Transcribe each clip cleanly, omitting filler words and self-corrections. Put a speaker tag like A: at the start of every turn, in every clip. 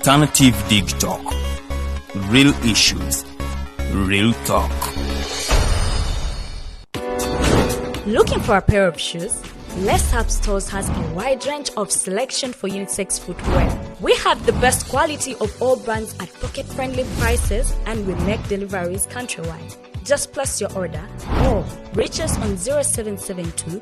A: alternative Digitalk. Real issues, real talk.
B: Looking for a pair of shoes? Let's Up Stores has a wide range of selection for unisex footwear. We have the best quality of all brands at pocket-friendly prices, and we make deliveries countrywide. Just place your order or reach us on 0772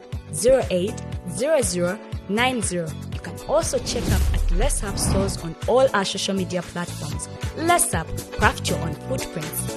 B: 08 0090. You can also check up at Let's Up Stores on all our social media platforms. Let's Up, craft your own footprints.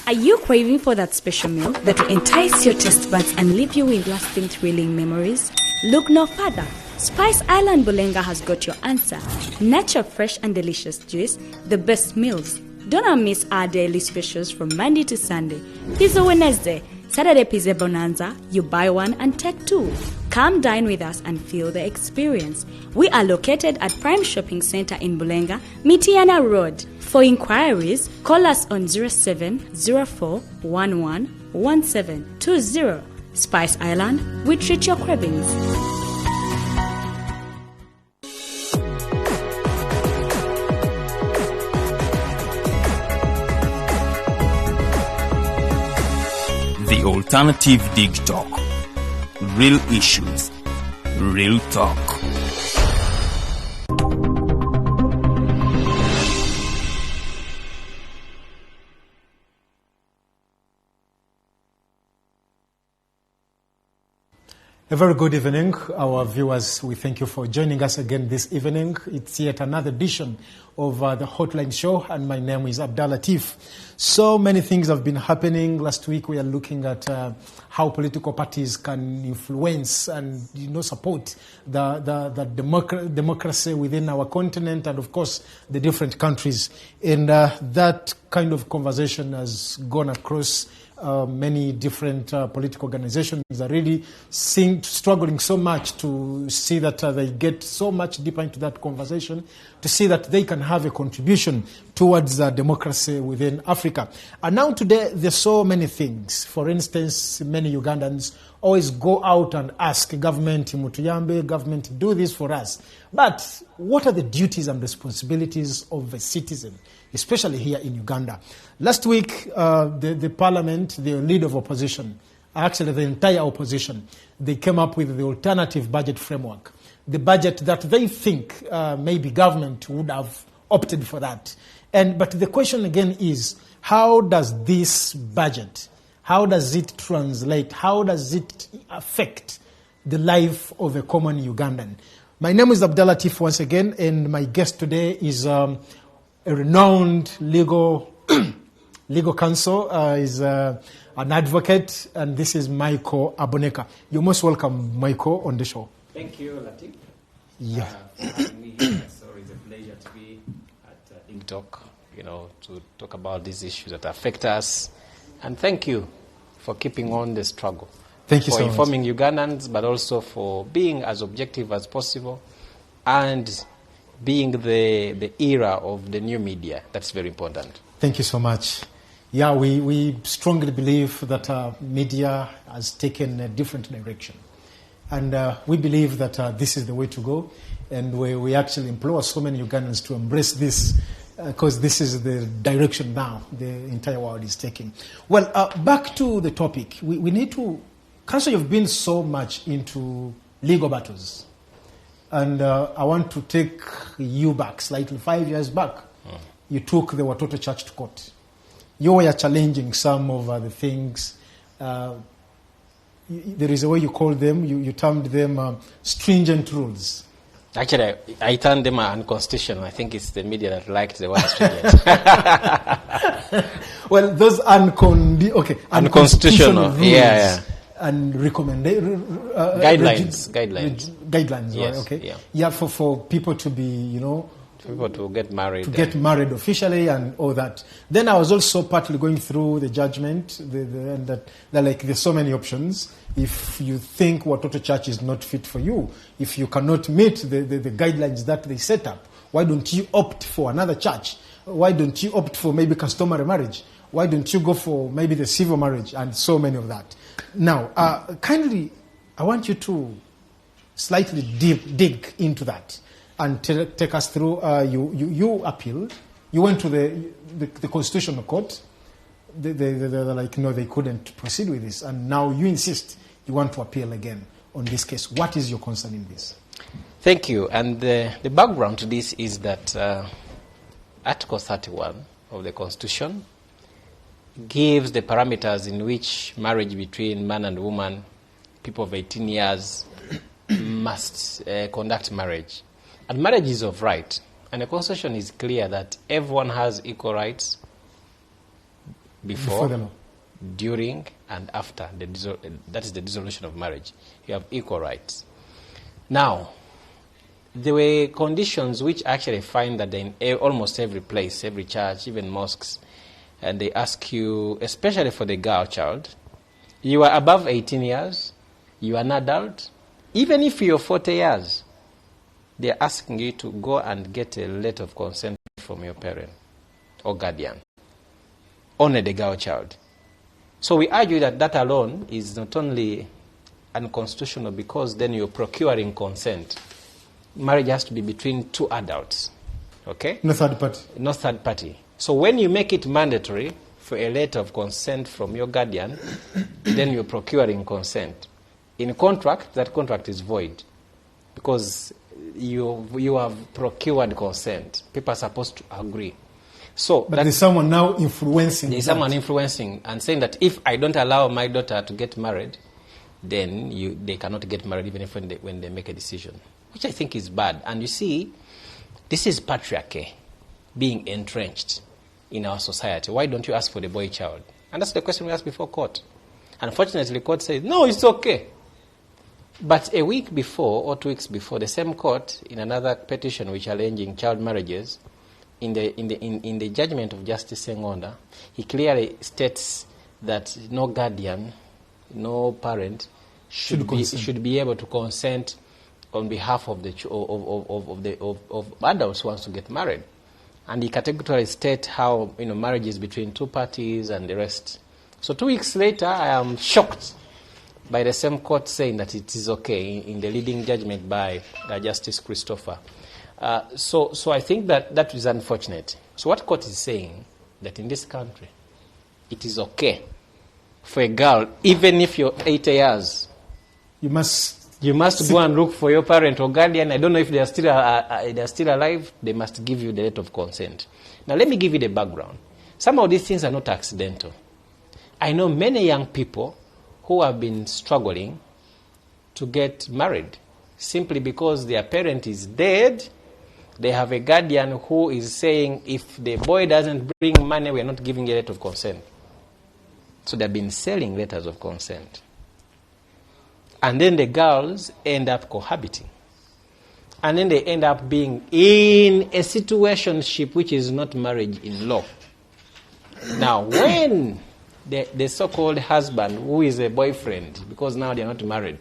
B: Are you craving for that special meal that will entice your taste buds and leave you with lasting, thrilling memories? Look no further. Spice Island Bulenga has got your answer. Natural, fresh and delicious juice, the best meals. Don't miss our daily specials from Monday to Sunday. Pizza Wednesday, Saturday Pizza Bonanza, you buy one and take two. Come dine with us and feel the experience. We are located at Prime Shopping Center in Bulenga, Mitiana Road. For inquiries, call us on 0704111720. Spice Island, we treat your cravings.
A: The alternative Digitalk. Real issues, real talk.
C: A very good evening, our viewers. We thank you for joining us again this evening. It's yet another edition of the Hotline Show, and my name is Abdulatif. So many things have been happening. Last week we are looking at how political parties can influence and support the democracy within our continent and, of course, the different countries. And that kind of conversation has gone across many different political organizations are really struggling so much to see that they get so much deeper into that conversation, to see that they can have a contribution towards democracy within Africa. And now today, there's so many things. For instance, many Ugandans always go out and ask government, Mutuyambe, government, do this for us. But what are the duties and responsibilities of a citizen, especially here in Uganda? Last week, the parliament, the leader of opposition, actually the entire opposition, they came up with the alternative budget framework, the budget that they think maybe government would have opted for that. But the question again is, how does this budget, how does it translate, how does it affect the life of a common Ugandan? My name is Abdulatif once again, and my guest today is a renowned legal counsel, is an advocate, and this is Michael Aboneka. You're most welcome, Michael, on the show.
D: Thank you, Latif.
C: Yeah.
D: For me, it's always a pleasure to be at Digitalk, to talk about these issues that affect us. And thank you for keeping on the struggle.
C: Thank you so much.
D: For informing Ugandans, but also for being as objective as possible and being the era of the new media. That's very important.
C: Thank you so much. Yeah, we strongly believe that media has taken a different direction. And we believe that this is the way to go. And we actually implore so many Ugandans to embrace this, because this is the direction now the entire world is taking. Well, back to the topic. We need to... Counsel, you've been so much into legal battles. And I want to take you back slightly. 5 years back, you took the Watoto Church to court. You were challenging some of the things. There is a way you call them, you termed them stringent rules.
D: Actually, I termed them unconstitutional. I think it's the media that liked the word stringent.
C: Well, those unconstitutional rules.
D: Yeah.
C: And
D: guidelines,
C: yes, right? Okay. Yeah, for people to be,
D: people to get married.
C: To get married officially and all that. Then I was also partly going through the judgment, and that there's so many options. If you think Watoto Church is not fit for you, if you cannot meet the guidelines that they set up, why don't you opt for another church? Why don't you opt for maybe customary marriage? Why don't you go for maybe the civil marriage? And so many of that. Now, kindly, I want you to slightly dig into that and take us through. You appealed. You went to the Constitutional Court. They're like, no, they couldn't proceed with this. And now you insist you want to appeal again on this case. What is your concern in this?
D: Thank you. And the background to this is that Article 31 of the Constitution gives the parameters in which marriage between man and woman, people of 18 years, must conduct marriage. And marriage is of right. And the Constitution is clear that everyone has equal rights before the law, during, and after. That is the dissolution of marriage. You have equal rights. Now, there were conditions which actually find that in almost every place, every church, even mosques, and they ask you, especially for the girl child, you are above 18 years, you are an adult, even if you're 40 years, they're asking you to go and get a letter of consent from your parent or guardian. Only the girl child. So we argue that that alone is not only unconstitutional because then you're procuring consent. Marriage has to be between two adults. Okay?
C: No third party.
D: No third party. So when you make it mandatory for a letter of consent from your guardian, then you're procuring consent. In contract, that contract is void because you have procured consent. People are supposed to agree. So
C: but there's someone now influencing.
D: There's someone influencing and saying that if I don't allow my daughter to get married, then they cannot get married even if when they make a decision, which I think is bad. And you see, this is patriarchy being entrenched in our society. Why don't you ask for the boy child? And that's the question we asked before court. Unfortunately, court said, no, it's okay. But a week before or 2 weeks before, the same court, in another petition which challenging child marriages, in the judgment of Justice Sengonda, he clearly states that no guardian, no parent should be able to consent on behalf of adults who wants to get married. And he categorically states how marriage is between two parties and the rest. So 2 weeks later, I am shocked by the same court saying that it is okay in the leading judgment by Justice Christopher. So I think that is unfortunate. So what court is saying that in this country, it is okay for a girl, even if you're 80 years, you must go and look for your parent or guardian. I don't know if they are still alive. They must give you the letter of consent. Now let me give you the background. Some of these things are not accidental. I know many young people who have been struggling to get married simply because their parent is dead. They have a guardian who is saying, if the boy doesn't bring money, we are not giving a letter of consent. So they've been selling letters of consent. And then the girls end up cohabiting. And then they end up being in a situationship which is not marriage in law. Now, when the so-called husband, who is a boyfriend, because now they are not married,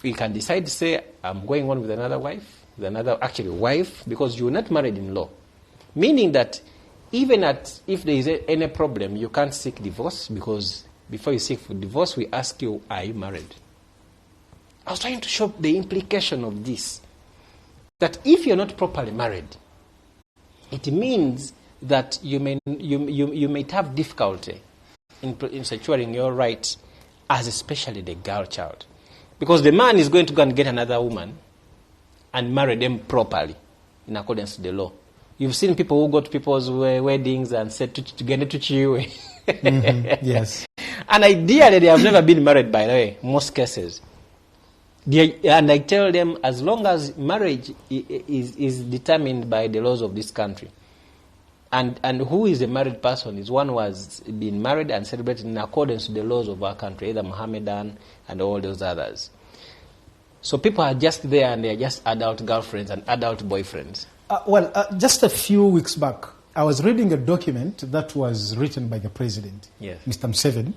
D: we can decide to say, I'm going on with another wife, wife, because you're not married in law. Meaning that even if there is any problem, you can't seek divorce, because before you seek for divorce, we ask you, are you married? I was trying to show the implication of this. That if you're not properly married, it means that you may have difficulty in securing your rights, as especially the girl child. Because the man is going to go and get another woman and marry them properly in accordance to the law. You've seen people who go to people's weddings and said,
C: yes.
D: And ideally, they have never been married, by the way, most cases. And I tell them, as long as marriage is determined by the laws of this country, and who is a married person is one who has been married and celebrated in accordance to the laws of our country, either Mohammedan and all those others. So people are just there and they're just adult girlfriends and adult boyfriends.
C: Just a few weeks back, I was reading a document that was written by the president,
D: yes,
C: Mr. Museveni,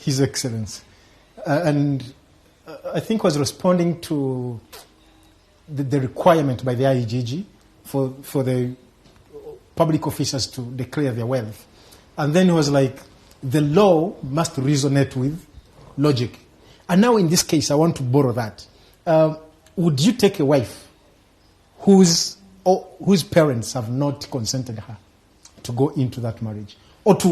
C: His Excellency, and I think was responding to the requirement by the IGG for the public officers to declare their wealth. And then he was like, the law must resonate with logic. And now in this case, I want to borrow that. Would you take a wife whose parents have not consented her to go into that marriage? Or to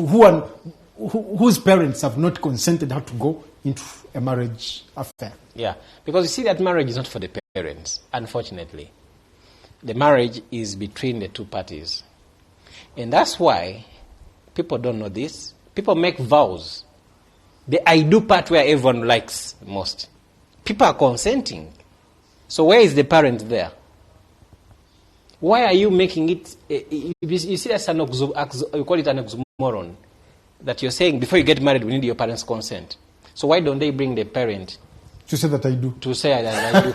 C: whose parents have not consented her to go into a marriage affair?
D: Yeah, because you see that marriage is not for the parents, unfortunately. The marriage is between the two parties. And that's why people don't know this. People make vows. The I do part where everyone likes most. People are consenting. So where is the parent there? Why are you making it? You see that's you call it an oxymoron. That you're saying before you get married, we need your parents' consent. So why don't they bring the parent?
C: To say that I do.
D: To say that I do.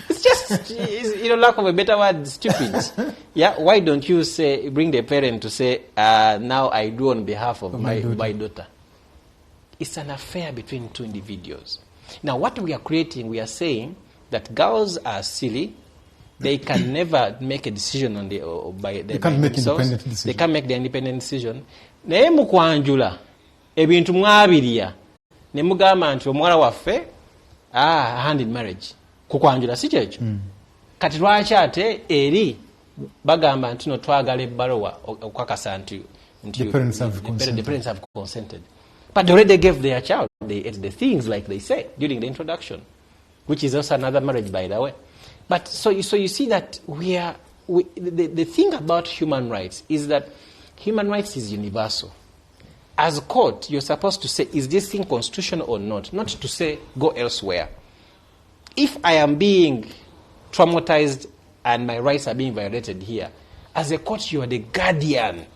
D: It's just, lack of a better word, stupid. Yeah, why don't you bring the parent to say, now I do on behalf of my daughter. It's an affair between two individuals. Now, what we are creating, we are saying that girls are silly. They can never make a decision on by themselves. They can't make the independent decision. Naye mukwanjula ebintu mwabiriya ne mugamba nti omwala waffe hand in marriage kukwanjula si kyekyo. Kati lwaki ate eri bagamba nti no twagala ebbaluwa okukakasa nti the parents have consented. But they already gave their child the things like they said during the introduction, which is also another marriage, by the way. But so you see that the thing about human rights is that human rights is universal. As a court, you're supposed to say, is this thing constitutional or not? Not to say, go elsewhere. If I am being traumatized and my rights are being violated here, as a court, you are the guardian.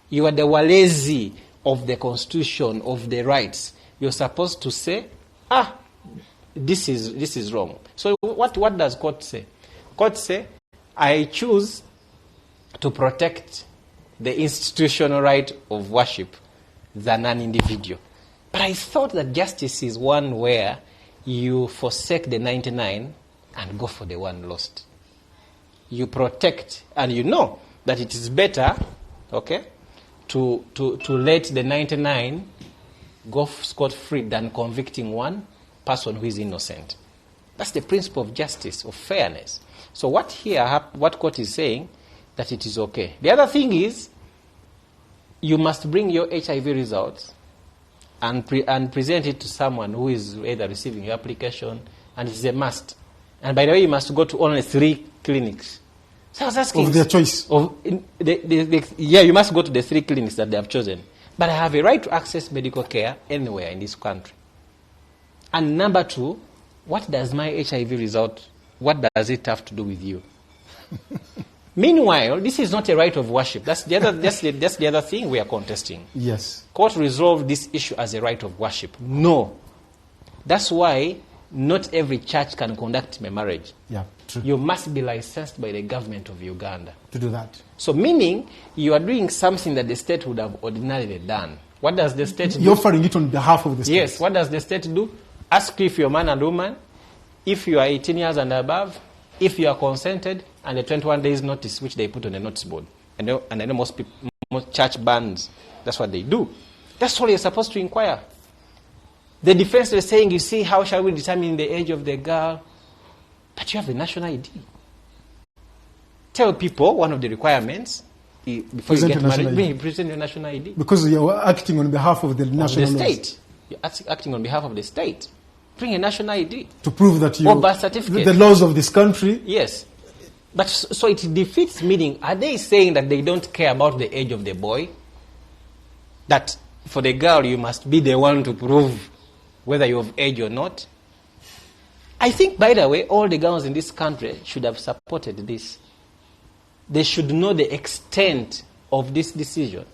D: You are the walezi of the constitution, of the rights. You're supposed to say, this is wrong. So what does court say? Court say, I choose to protect the institutional right of worship than an individual. But I thought that justice is one where you forsake the 99 and go for the one lost. You protect, and you know that it is better, okay, to let the 99 go scot-free than convicting one person who is innocent. That's the principle of justice, of fairness. So what court is saying, that it is okay. The other thing is, you must bring your HIV results and present it to someone who is either receiving your application, and it's a must. And by the way, you must go to only 3 clinics. So I was asking...
C: Of their choice?
D: You must go to the 3 clinics that they have chosen. But I have a right to access medical care anywhere in this country. And number 2, what does my HIV result, what does it have to do with you? Meanwhile, this is not a right of worship. That's the other thing we are contesting.
C: Yes.
D: Court resolved this issue as a right of worship. No. That's why not every church can conduct a marriage.
C: Yeah, true.
D: You must be licensed by the government of Uganda
C: to do that.
D: So meaning you are doing something that the state would have ordinarily done. What does the state do?
C: You're offering it on behalf of the state.
D: Yes. What does the state do? Ask if you're man and woman, if you are 18 years and above, if you are consented, and the 21 days notice, which they put on the notice board. And I know most church bands, that's what they do. That's all you're supposed to inquire. The defense is saying, you see, how shall we determine the age of the girl? But you have the national ID. Tell people one of the requirements, before you get married, present your national ID.
C: Because you're acting on behalf of the national
D: state. You're acting on behalf of the state. Bring a national ID.
C: To prove that you...
D: Or birth certificate.
C: The laws of this country.
D: Yes. But so it defeats meaning. Are they saying that they don't care about the age of the boy? That for the girl, you must be the one to prove whether you're of age or not? I think, by the way, all the girls in this country should have supported this. They should know the extent of this decision.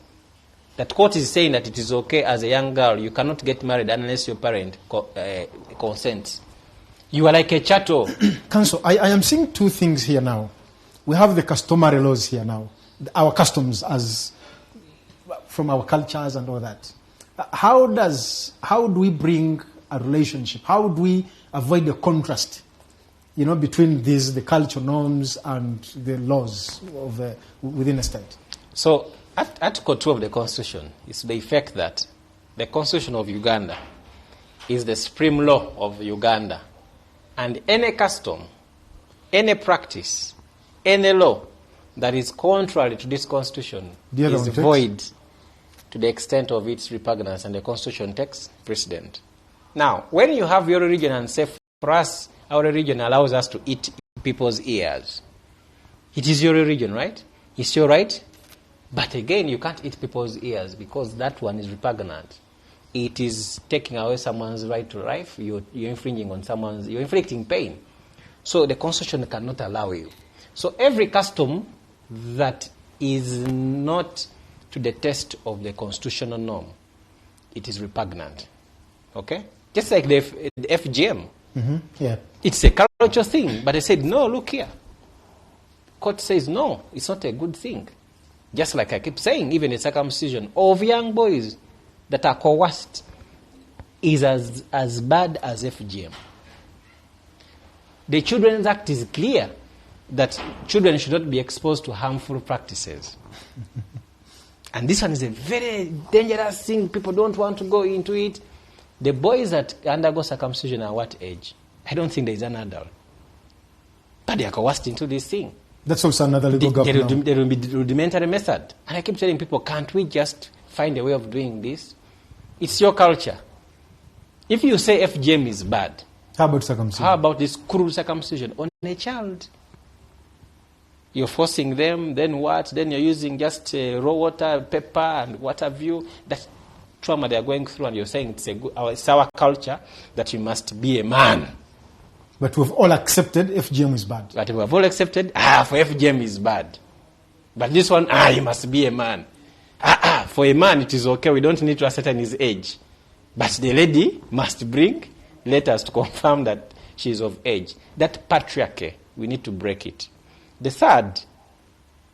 D: That court is saying that it is okay as a young girl, you cannot get married unless your parent consents. You are like a chattel.
C: Counsel, I am seeing 2 things here now. We have the customary laws here now, our customs as from our cultures and all that. How do we bring a relationship? How do we avoid the contrast, between the cultural norms and the laws of within a state?
D: So, Article 2 of the Constitution is the effect that the Constitution of Uganda is the supreme law of Uganda. And any custom, any practice, any law that is contrary to this Constitution is void to the extent of its repugnance, and the Constitution takes precedent. Now, when you have your religion and say, for us, our religion allows us to eat people's ears. It is your religion, right? It's your right. But again, you can't eat people's ears because that one is repugnant. It is taking away someone's right to life. You're infringing on you're inflicting pain. So the Constitution cannot allow you. So every custom that is not to the test of the constitutional norm, it is repugnant. Okay? Just like the FGM.
C: Mm-hmm. Yeah.
D: It's a cultural thing, but they said, no, look here. Court says, no, it's not a good thing. Just like I keep saying, even the circumcision of young boys that are coerced is as bad as FGM. The Children's Act is clear that children should not be exposed to harmful practices. And this one is a very dangerous thing. People don't want to go into it. The boys that undergo circumcision are what age? I don't think there is an adult. But they are coerced into this thing.
C: That's also another legal gap now.
D: There will be rudimentary method. And I keep telling people, can't we just find a way of doing this? It's your culture. If you say FGM is bad,
C: how about circumcision?
D: How about this cruel circumcision on a child? You're forcing them, then what? Then you're using just raw water, pepper, and what have you. That trauma they are going through, and you're saying it's our culture that you must be a man.
C: But we've all accepted FGM is bad.
D: But we have all accepted, for FGM is bad. But this one, you must be a man. For a man it is okay, we don't need to ascertain his age. But the lady must bring letters to confirm that she is of age. That patriarchy, we need to break it. The third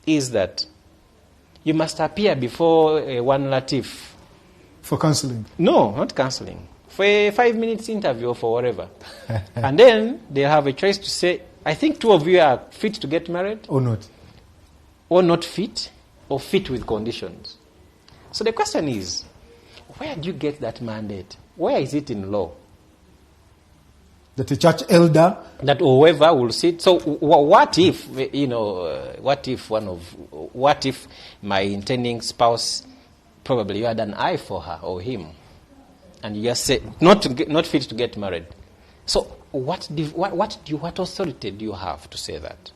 D: is that you must appear before one Latif.
C: For counseling?
D: No, not counseling. For a 5 minutes interview or for whatever. And then they have a choice to say, I think two of you are fit to get married.
C: Or not.
D: Or not fit, or fit with conditions. So the question is, where do you get that mandate? Where is it in law?
C: That a church elder...
D: That whoever will sit. So what if, what if my intending spouse, probably you had an eye for her or him, and you just say, not fit to get married. So what authority do you have to say that?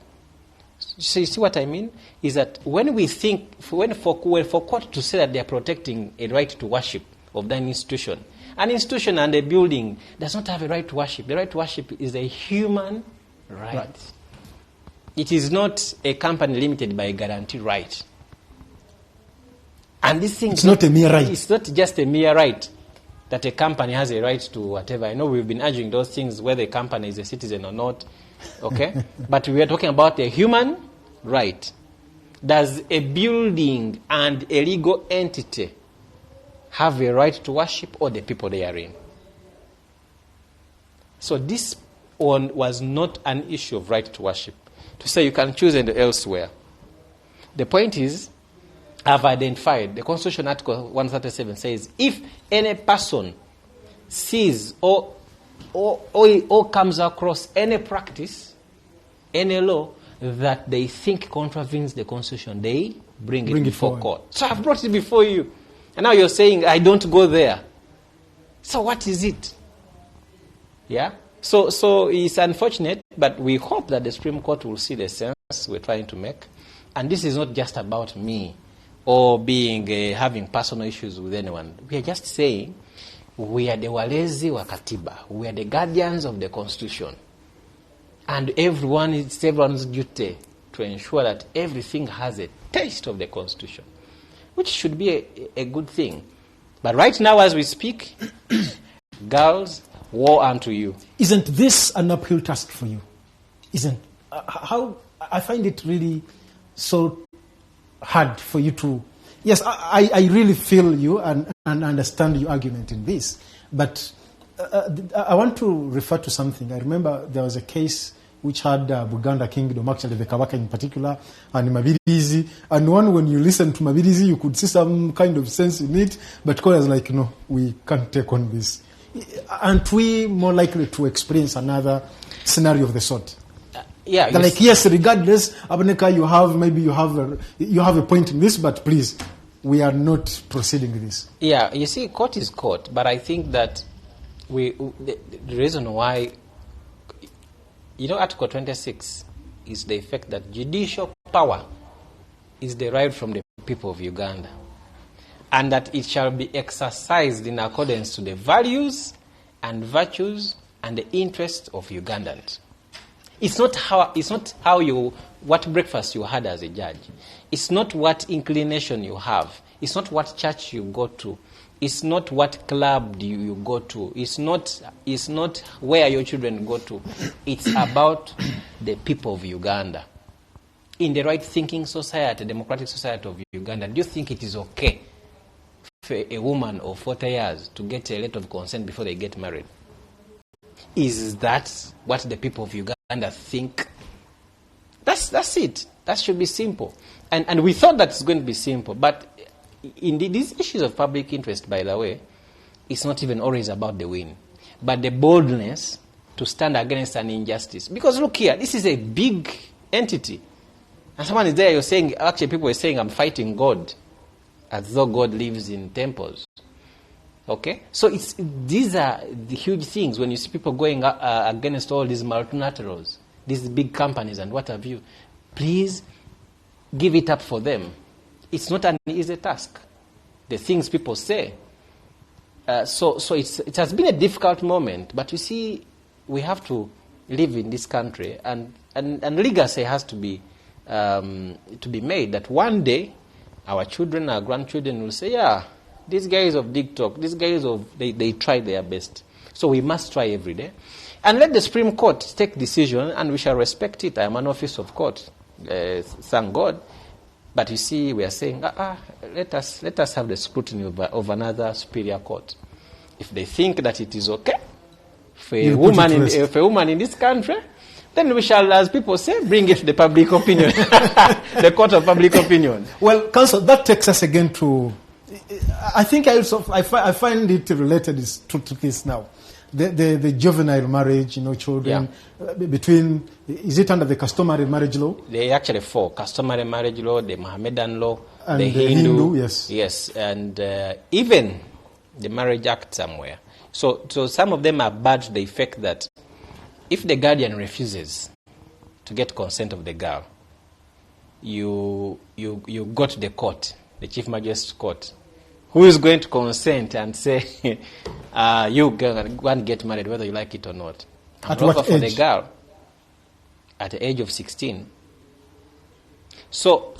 D: So you see what I mean? Is that when we think, for court to say that they are protecting a right to worship of that institution, an institution and a building does not have a right to worship. The right to worship is a human right. It is not a company limited by a guaranteed right. And this thing...
C: It's not a mere right.
D: It's not just a mere right that a company has a right to whatever. I know we've been arguing those things, whether a company is a citizen or not. Okay? But we are talking about a human right. Does a building and a legal entity have a right to worship, or the people they are in? So this one was not an issue of right to worship. To say you can choose elsewhere. The point is, I've identified, the Constitution Article 137 says, if any person sees or comes across any practice, any law that they think contravenes the Constitution, they bring it before court. So I've brought it before you. And now you're saying, I don't go there. So what is it? Yeah? So it's unfortunate, but we hope that the Supreme Court will see the sense we're trying to make. And this is not just about me or having personal issues with anyone. We are just saying we are the walezi wa katiba. We are the guardians of the Constitution. And it's everyone's duty to ensure that everything has a taste of the Constitution, which should be a good thing. But right now, as we speak, girls, woe unto you.
C: Isn't this an uphill task for you? How I find it really so hard for you to... Yes, I really feel you and understand your argument in this. But I want to refer to something. I remember there was a case which had Buganda Kingdom, actually the Kabaka in particular, and Mabirizi. And one, when you listen to Mabirizi, you could see some kind of sense in it, but Korea is like, no, we can't take on this. Aren't we more likely to experience another scenario of the sort?
D: Yeah.
C: Like, yes, regardless, Aboneka, you have a point in this, but please, we are not proceeding with this.
D: Yeah, you see, court is court, but I think that the reason why, Article 26 is the effect that judicial power is derived from the people of Uganda, and that it shall be exercised in accordance to the values and virtues and the interests of Ugandans. It's not what breakfast you had as a judge. It's not what inclination you have. It's not what church you go to. It's not what club do you go to. It's not where your children go to. It's about the people of Uganda. In the right thinking society, democratic society of Uganda, do you think it is okay for a woman of 40 years to get a letter of consent before they get married? Is that what the people of Uganda think? That's it. That should be simple. And we thought that it's going to be simple. But indeed, these issues of public interest, by the way, it's not even always about the win, but the boldness to stand against an injustice. Because look here, this is a big entity. And someone is there, you're saying, actually people are saying, I'm fighting God, as though God lives in temples. Okay? So these are the huge things when you see people going against all these multilaterals, these big companies and what have you. Please give it up for them. It's not an easy task. The things people say. So it has been a difficult moment, but you see, we have to live in this country, and legacy has to be made that one day our children, our grandchildren will say, yeah, these guys of Digitalk, these guys they try their best. So we must try every day. And let the Supreme Court take decision, and we shall respect it. I am an office of court, thank God. But you see, we are saying, let us have the scrutiny of another superior court. If they think that it is okay for a woman in this country, then we shall, as people say, bring it to the public opinion, the court of public opinion.
C: Well, Counsel, that takes us again to, I think I find it related to this now. The juvenile marriage, children, between, is it under the customary marriage law?
D: They actually four: customary marriage law, the Mohammedan law,
C: and
D: the Hindu,
C: yes,
D: and even the Marriage Act somewhere. So some of them are bad to the effect that if the guardian refuses to get consent of the girl, you go to the court, the Chief Magistrate's court, who is going to consent and say, you go and get married whether you like it or not.
C: At what age?
D: For the girl, at the age of 16. So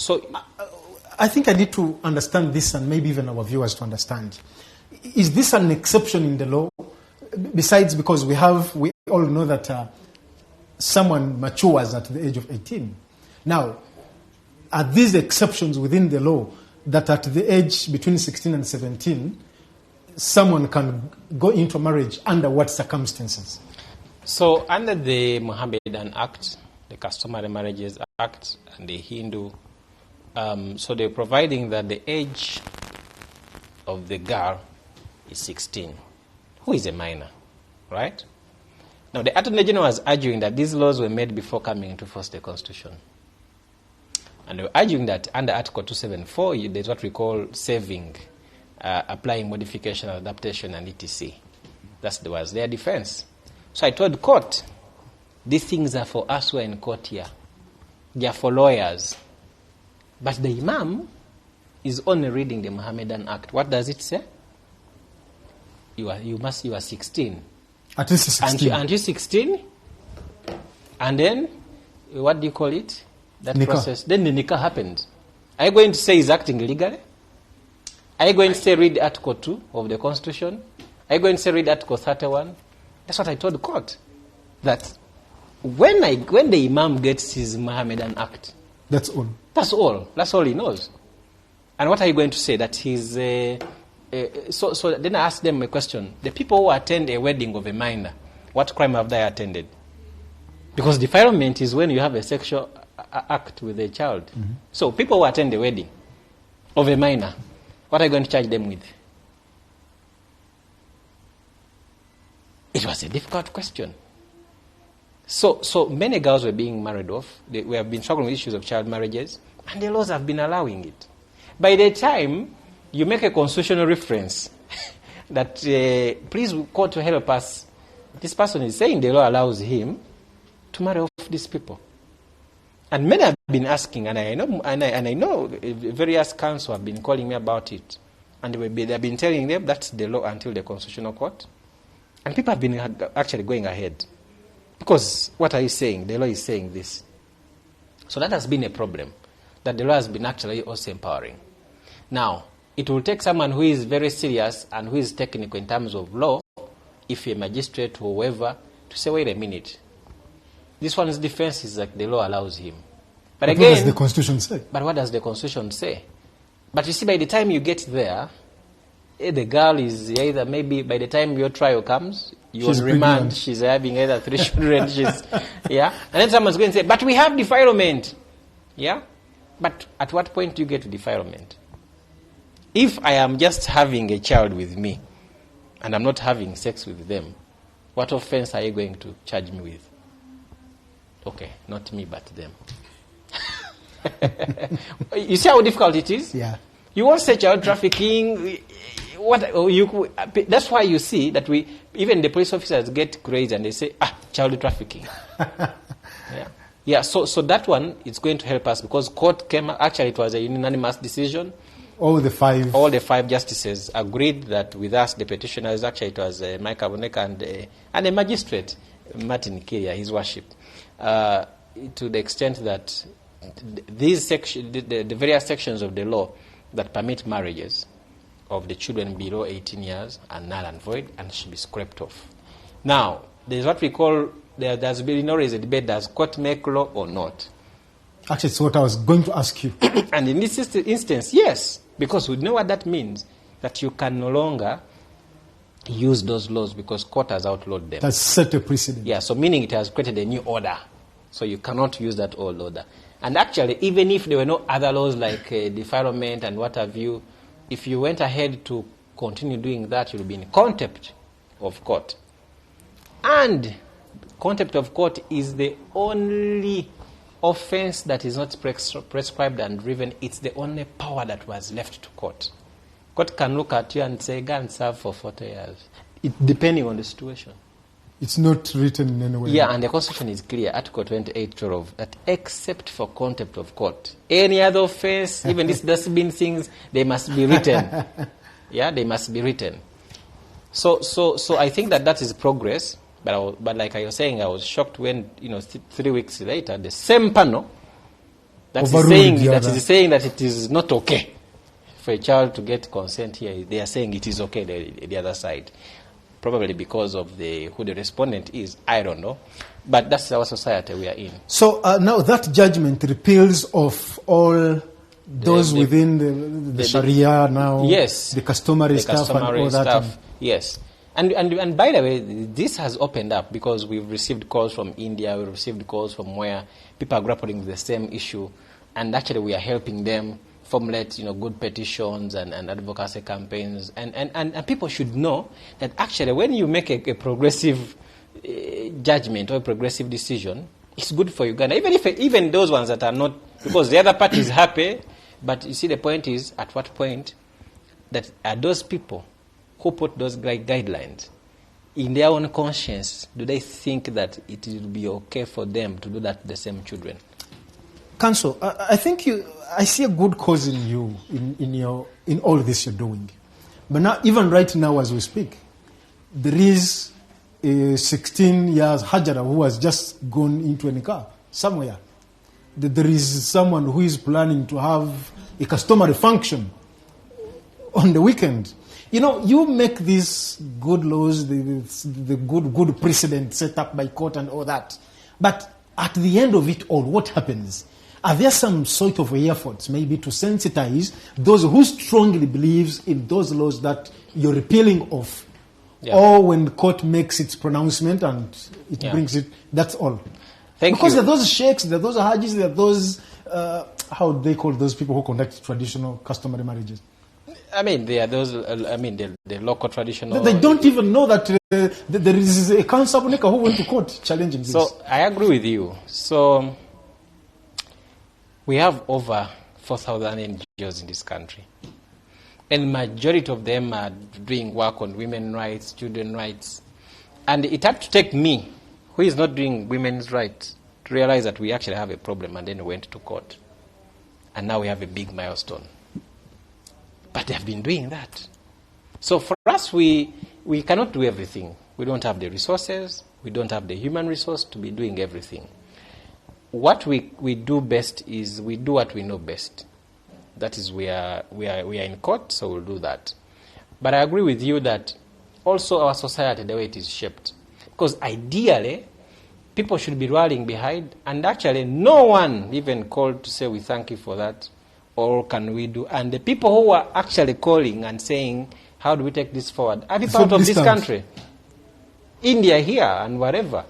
C: I think I need to understand this, and maybe even our viewers to understand. Is this an exception in the law? Besides, because we all know that someone matures at the age of 18. Now, are these exceptions within the law that at the age between 16 and 17, someone can go into marriage under what circumstances?
D: So under the Mohammedan Act, the Customary Marriages Act, and the Hindu, so they're providing that the age of the girl is 16, who is a minor, right? Now, the Attorney General was arguing that these laws were made before coming into force the Constitution. And they were arguing that under Article 274, there's what we call saving, applying modification, adaptation, and etc. That was their defense. So I told court, these things are for us who are in court here. They are for lawyers. But the Imam is only reading the Mohammedan Act. What does it say? You are 16.
C: At least 16.
D: And you're 16? And then, what do you call it? That
C: nikah.
D: Process. Then the nikah happens. Are you going to say he's acting illegally? Are you going to say read Article 2 of the Constitution? Are you going to say read Article 31? That's what I told the court. That when the Imam gets his Mohammedan Act,
C: that's all.
D: That's all. That's all he knows. And what are you going to say? That he's... So then I asked them a question. The people who attend a wedding of a minor, what crime have they attended? Because defilement is when you have a sexual act with a child. Mm-hmm. So people who attend the wedding of a minor, what are you going to charge them with? It was a difficult question. So many girls were being married off. We have been struggling with issues of child marriages, and the laws have been allowing it. By the time you make a constitutional reference that, please, court, to help us, this person is saying the law allows him to marry off these people. And many have been asking, and I know various counsel have been calling me about it, and they've been telling them that's the law until the Constitutional Court. And people have been actually going ahead. Because what are you saying? The law is saying this. So that has been a problem, that the law has been actually also empowering. Now, it will take someone who is very serious and who is technical in terms of law, if a magistrate or whoever, to say, wait a minute, this one's defense is that the law allows him. But again, what does the Constitution say? But what does the Constitution say? But you see, by the time you get there, the girl is either, maybe by the time your trial comes, you're on remand, she's having either 3 children, yeah. And then someone's going to say, but we have defilement. Yeah? But at what point do you get to defilement? If I am just having a child with me, and I'm not having sex with them, what offense are you going to charge me with? Okay, not me, but them. You see how difficult it is? Yeah. You want to say child trafficking, that's why you see that even the police officers get crazy and they say, child trafficking. Yeah. So that one is going to help us because court came, actually it was a unanimous decision. All the five justices agreed that with us, the petitioners, actually it was Michael Aboneka and a magistrate, Martin Kiria, his worship, to the extent that these the various sections of the law that permit marriages of the children below 18 years are null and void and should be scraped off. Now, there's what we call, there's been always a debate, does court make law or not? Actually, it's what I was going to ask you. And in this instance, yes, because we know what that means, that you can no longer use those laws because court has outlawed them. That's set a precedent. Yeah, so meaning it has created a new order. So you cannot use that old order. And actually, even if there were no other laws like defilement and what have you, if you went ahead to continue doing that, you'll be in contempt of court. And contempt of court is the only offense that is not prescribed and driven. It's the only power that was left to court. Court can look at you and say, go and serve for 40 years, depending on the situation. It's not written in any way. Yeah, and the Constitution is clear, Article 28:12, that except for contempt of court, any other offense, even these dustbin things, they must be written. Yeah, they must be written. So I think that is progress. But like I was saying, I was shocked when 3 weeks later, the same panel that is saying that it is not okay for a child to get consent here, they are saying it is okay. The other side. Probably because of who the respondent is, I don't know. But that's our society we are in. So now that judgment repeals of all those within the Sharia now, yes, the customary stuff and all that. Yes. And by the way, this has opened up because we've received calls from India, we've received calls from where people are grappling with the same issue. And actually we are helping them formulate, good petitions and advocacy campaigns. And people should know that actually when you make a progressive judgment or a progressive decision, it's good for Uganda. Even those ones that are not, because the other party is happy, but you see the point is, at what point that are those people who put those guidelines in their own conscience, do they think that it will be okay for them to do that to the same children? Counsel, I think I see a good cause in you, in all this you're doing. But now, even right now as we speak, there is a 16 years Hajara who has just gone into a car somewhere. There is someone who is planning to have a customary function on the weekend. You make these good laws, the good precedent set up by court and all that. But at the end of it all, what happens? Are there some sort of efforts maybe to sensitize those who strongly believes in those laws that you're repealing of? Yeah. Or when the court makes its pronouncement and it brings it, that's all?
C: Because
D: you.
C: there are those sheikhs, there are those hajis, there are those, how they call those people who conduct traditional customary marriages?
D: I mean, there are those, the local traditional...
C: They don't even know that there is a Counsel Aboneka who went to court challenging this.
D: So, I agree with you. So, we have over 4,000 NGOs in this country. And majority of them are doing work on women's rights, children's rights. And it had to take me, who is not doing women's rights, to realize that we actually have a problem, and then we went to court. And now we have a big milestone. But they have been doing that. So for us, we cannot do everything. We don't have the resources. We don't have the human resource to be doing everything. What we do best is we do what we know best. That is, we are in court, so we'll do that. But I agree with you that also our society, the way it is shaped. Because ideally, people should be rallying behind, and actually no one even called to say we thank you for that, or can we do. And the people who are actually calling and saying, how do we take this forward, are people out of this country. India here and wherever.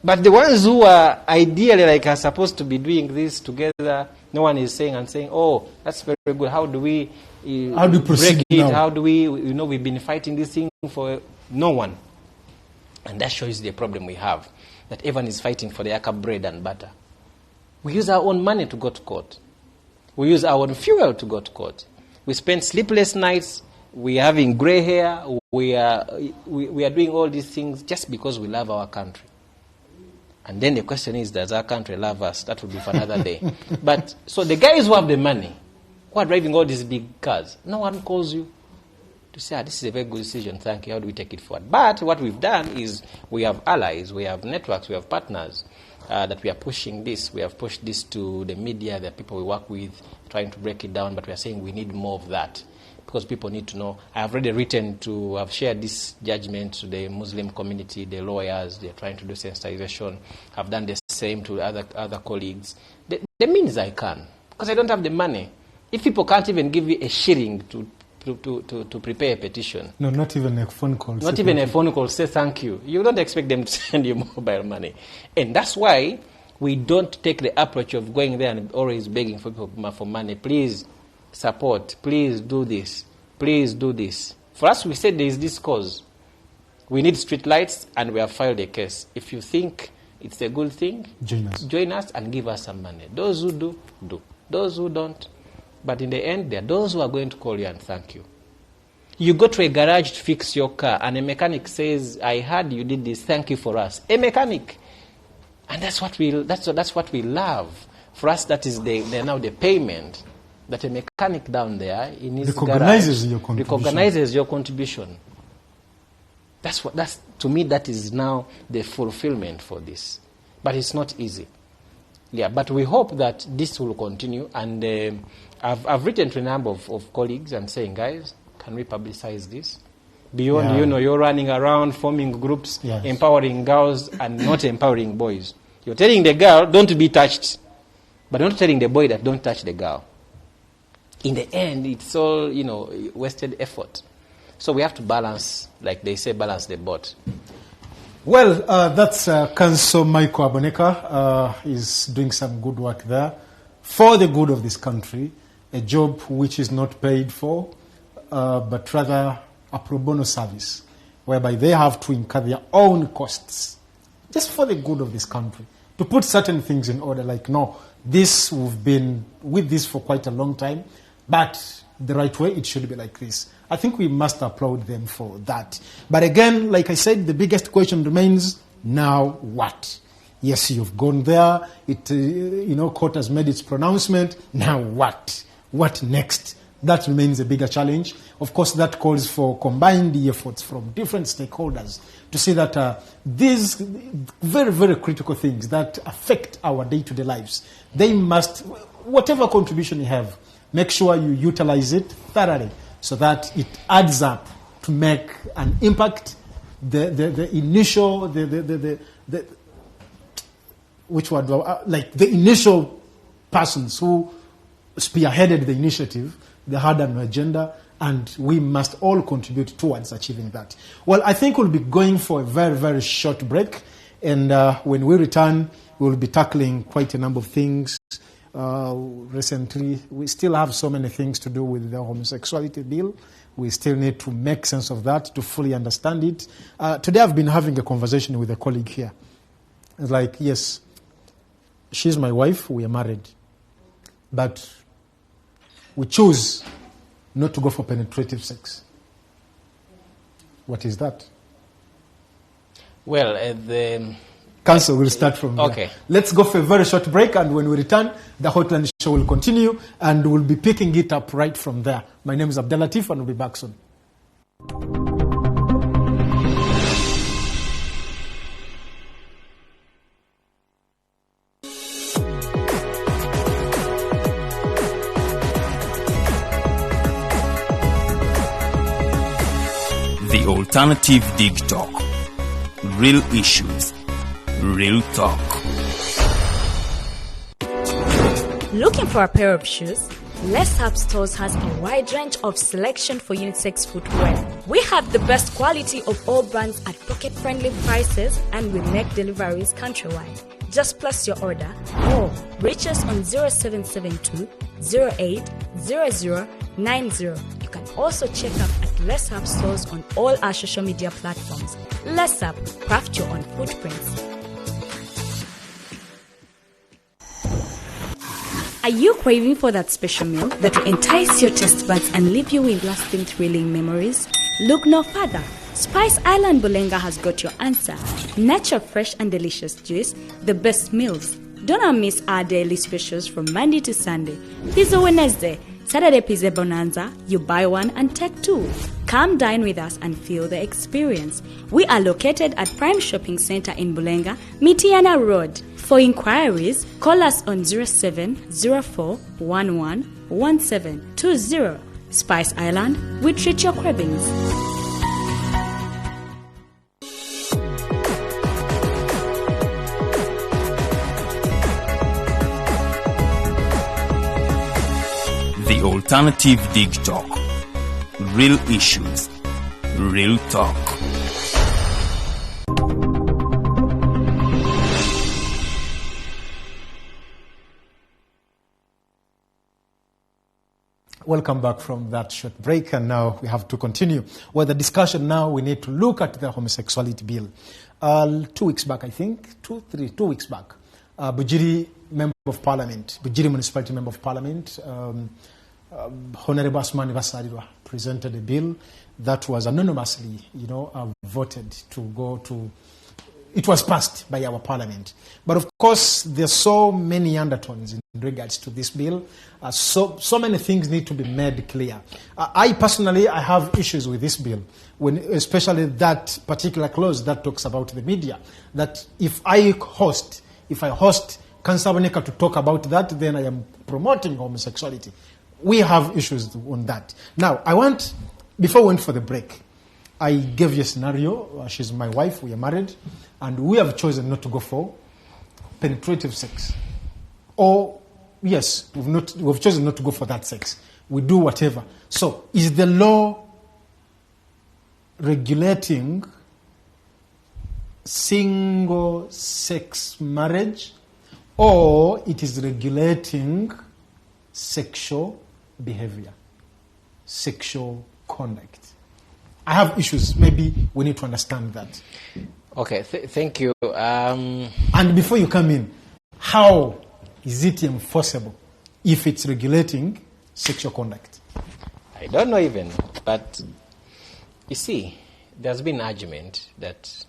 D: But the ones who are ideally are supposed to be doing this together, no one is saying, oh, that's very good. How do we
C: proceed
D: break it?
C: now?
D: How do we, we've been fighting this thing for no one. And that shows the problem we have, that everyone is fighting for their bread and butter. We use our own money to go to court. We use our own fuel to go to court. We spend sleepless nights. We are having gray hair. We are doing all these things just because we love our country. And then the question is, does our country love us? That will be for another day. But so the guys who have the money, who are driving all these big cars, no one calls you to say, this is a very good decision, thank you, how do we take it forward? But what we've done is we have allies, we have networks, we have partners that we are pushing this. We have pushed this to the media, the people we work with, trying to break it down, but we are saying we need more of that. Because people need to know. I have already I've shared this judgment to the Muslim community, the lawyers. They're trying to do sensitization. I've done the same to other colleagues. The means I can, because I don't have the money. If people can't even give you a shilling to prepare a petition.
C: No, not even a phone call.
D: Not even a phone call, say thank you. You don't expect them to send you mobile money. And that's why we don't take the approach of going there and always begging for people for money. Please support, please do this, please do this. For us, we said there is this cause. We need street lights, and we have filed a case. If you think it's a good thing, join us and give us some money. Those who do, do. Those who don't. But in the end, there are those who are going to call you and thank you. You go to a garage to fix your car, and a mechanic says, I heard you did this, thank you for us. A mechanic. And that's what we love. For us, that is now the payment. That a mechanic down there in his
C: recognizes
D: your contribution. That's to me, that is now the fulfillment for this. But it's not easy. Yeah, but we hope that this will continue. And I've written to a number of colleagues and saying, guys, can we publicize this? Beyond, you're running around forming groups, empowering girls and not empowering boys. You're telling the girl, don't be touched. But not telling the boy that don't touch the girl. In the end, it's all, wasted effort. So we have to balance, like they say, balance the boat.
C: Well, that's Counsel Michael Aboneka. Is doing some good work there for the good of this country, a job which is not paid for, but rather a pro bono service, whereby they have to incur their own costs, just for the good of this country, to put certain things in order, like, no, we've been with this for quite a long time, but the right way, it should be like this. I think we must applaud them for that. But again, like I said, the biggest question remains, now what? Yes, you've gone there. Court has made its pronouncement. Now what? What next? That remains a bigger challenge. Of course, that calls for combined efforts from different stakeholders to see that these very, very critical things that affect our day-to-day lives, they must, whatever contribution you have, make sure you utilize it thoroughly so that it adds up to make an impact. The initial persons who spearheaded the initiative, they had an agenda, and we must all contribute towards achieving that. Well, I think we'll be going for a very, very short break. And when we return, we will be tackling quite a number of things. Recently, we still have so many things to do with the homosexuality bill. We still need to make sense of that to fully understand it. Today I've been having a conversation with a colleague here. It's like, yes, she's my wife, we are married. But we choose not to go for penetrative sex. What is that?
D: Well, the...
C: Counsel will start from there.
D: Okay.
C: Let's go for a very short break, and when we return, the Hotline Show will continue, and we'll be picking it up right from there. My name is Abdelatif, and we'll be back soon.
A: The Alternative Digitalk. Real issues. Real talk.
B: Looking for a pair of shoes? Les Hub Stores has a wide range of selection for unisex footwear. We have the best quality of all brands at pocket-friendly prices, and we make deliveries countrywide. Just place your order or reach us on 0772 08 0090. You can also check up at Les Hub Stores on all our social media platforms. Les Hub, craft your own footprints. Are you craving for that special meal that will entice your taste buds and leave you with lasting, thrilling memories? Look no further. Spice Island Bulenga has got your answer. Natural, fresh and delicious juice, the best meals. Don't miss our daily specials from Monday to Sunday. Pizza Wednesday, Saturday Pizza Bonanza, you buy one and take two. Come dine with us and feel the experience. We are located at Prime Shopping Center in Bulenga, Mitiana Road. For inquiries, call us on 0704 11 1720. Spice Island, we treat your cravings.
A: The Alternative Digitalk. Real issues. Real talk.
C: Welcome back from that short break, and now we have to continue. Well, the discussion now, we need to look at the homosexuality bill. 2 weeks back, I think, 2 weeks back, Bujiri Member of Parliament, Bujiri Municipality Member of Parliament, Honorable Asmani Vasarirwa presented a bill that was anonymously, voted to go to. It was passed by our parliament. But of course, there's so many undertones in regards to this bill. So many things need to be made clear. I personally have issues with this bill, especially that particular clause that talks about the media. That if I host Counsel Aboneka to talk about that, then I am promoting homosexuality. We have issues on that. Now, before we went for the break, I gave you a scenario. She's my wife, we are married, and we have chosen not to go for penetrative sex. Or, yes, we've chosen not to go for that sex. We do whatever. So, is the law regulating single-sex marriage, or it is regulating sexual behavior, sexual conduct? I have issues. Maybe we need to understand that.
D: Okay, thank you.
C: And before you come in, how is it enforceable if it's regulating sexual conduct?
D: I don't know even, but you see, there's been an argument that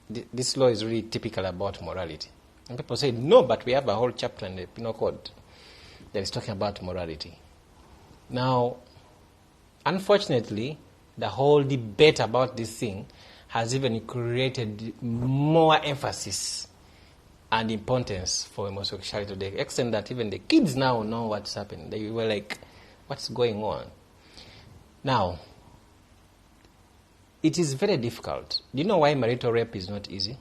D: this law is really typical about morality. And people say, no, but we have a whole chapter in the Penal Code that is talking about morality. Now, unfortunately, the whole debate about this thing has even created more emphasis and importance for homosexuality to the extent that even the kids now know what's happening. They were like, what's going on? Now, it is very difficult. Do you know why marital rape is not easy?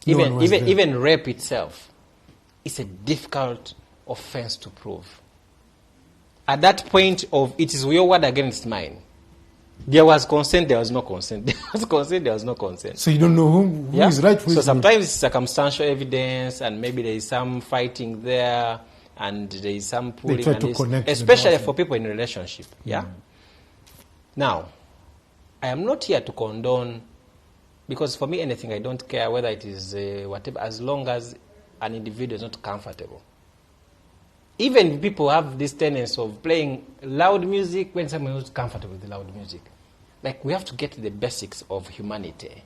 D: Even rape itself is a difficult offense to prove. At that point of it is your word against mine, There was consent, there was no consent. There was consent, there was no consent.
C: So you don't know who is right, who
D: so
C: is
D: sometimes it's circumstantial evidence, and maybe there is some fighting there, and there is some pulling.
C: They try to connect,
D: especially for people in a relationship. Yeah. Now, I am not here to condone, because for me, anything, I don't care whether it is whatever, as long as an individual is not comfortable. Even people have this tendency of playing loud music when someone is comfortable with the loud music. Like, we have to get the basics of humanity.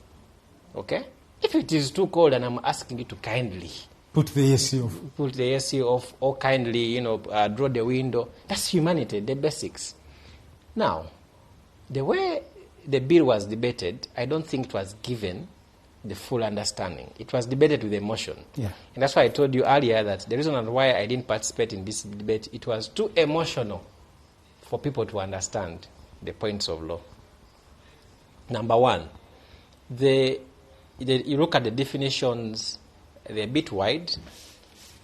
D: Okay? If it is too cold and I'm asking you to kindly
C: put the AC off.
D: Put the AC off, or kindly, draw the window. That's humanity, the basics. Now, the way the bill was debated, I don't think it was given the full understanding. It was debated with emotion.
C: Yeah.
D: And that's why I told you earlier that the reason why I didn't participate in this debate, it was too emotional for people to understand the points of law. Number one, you look at the definitions, they're a bit wide.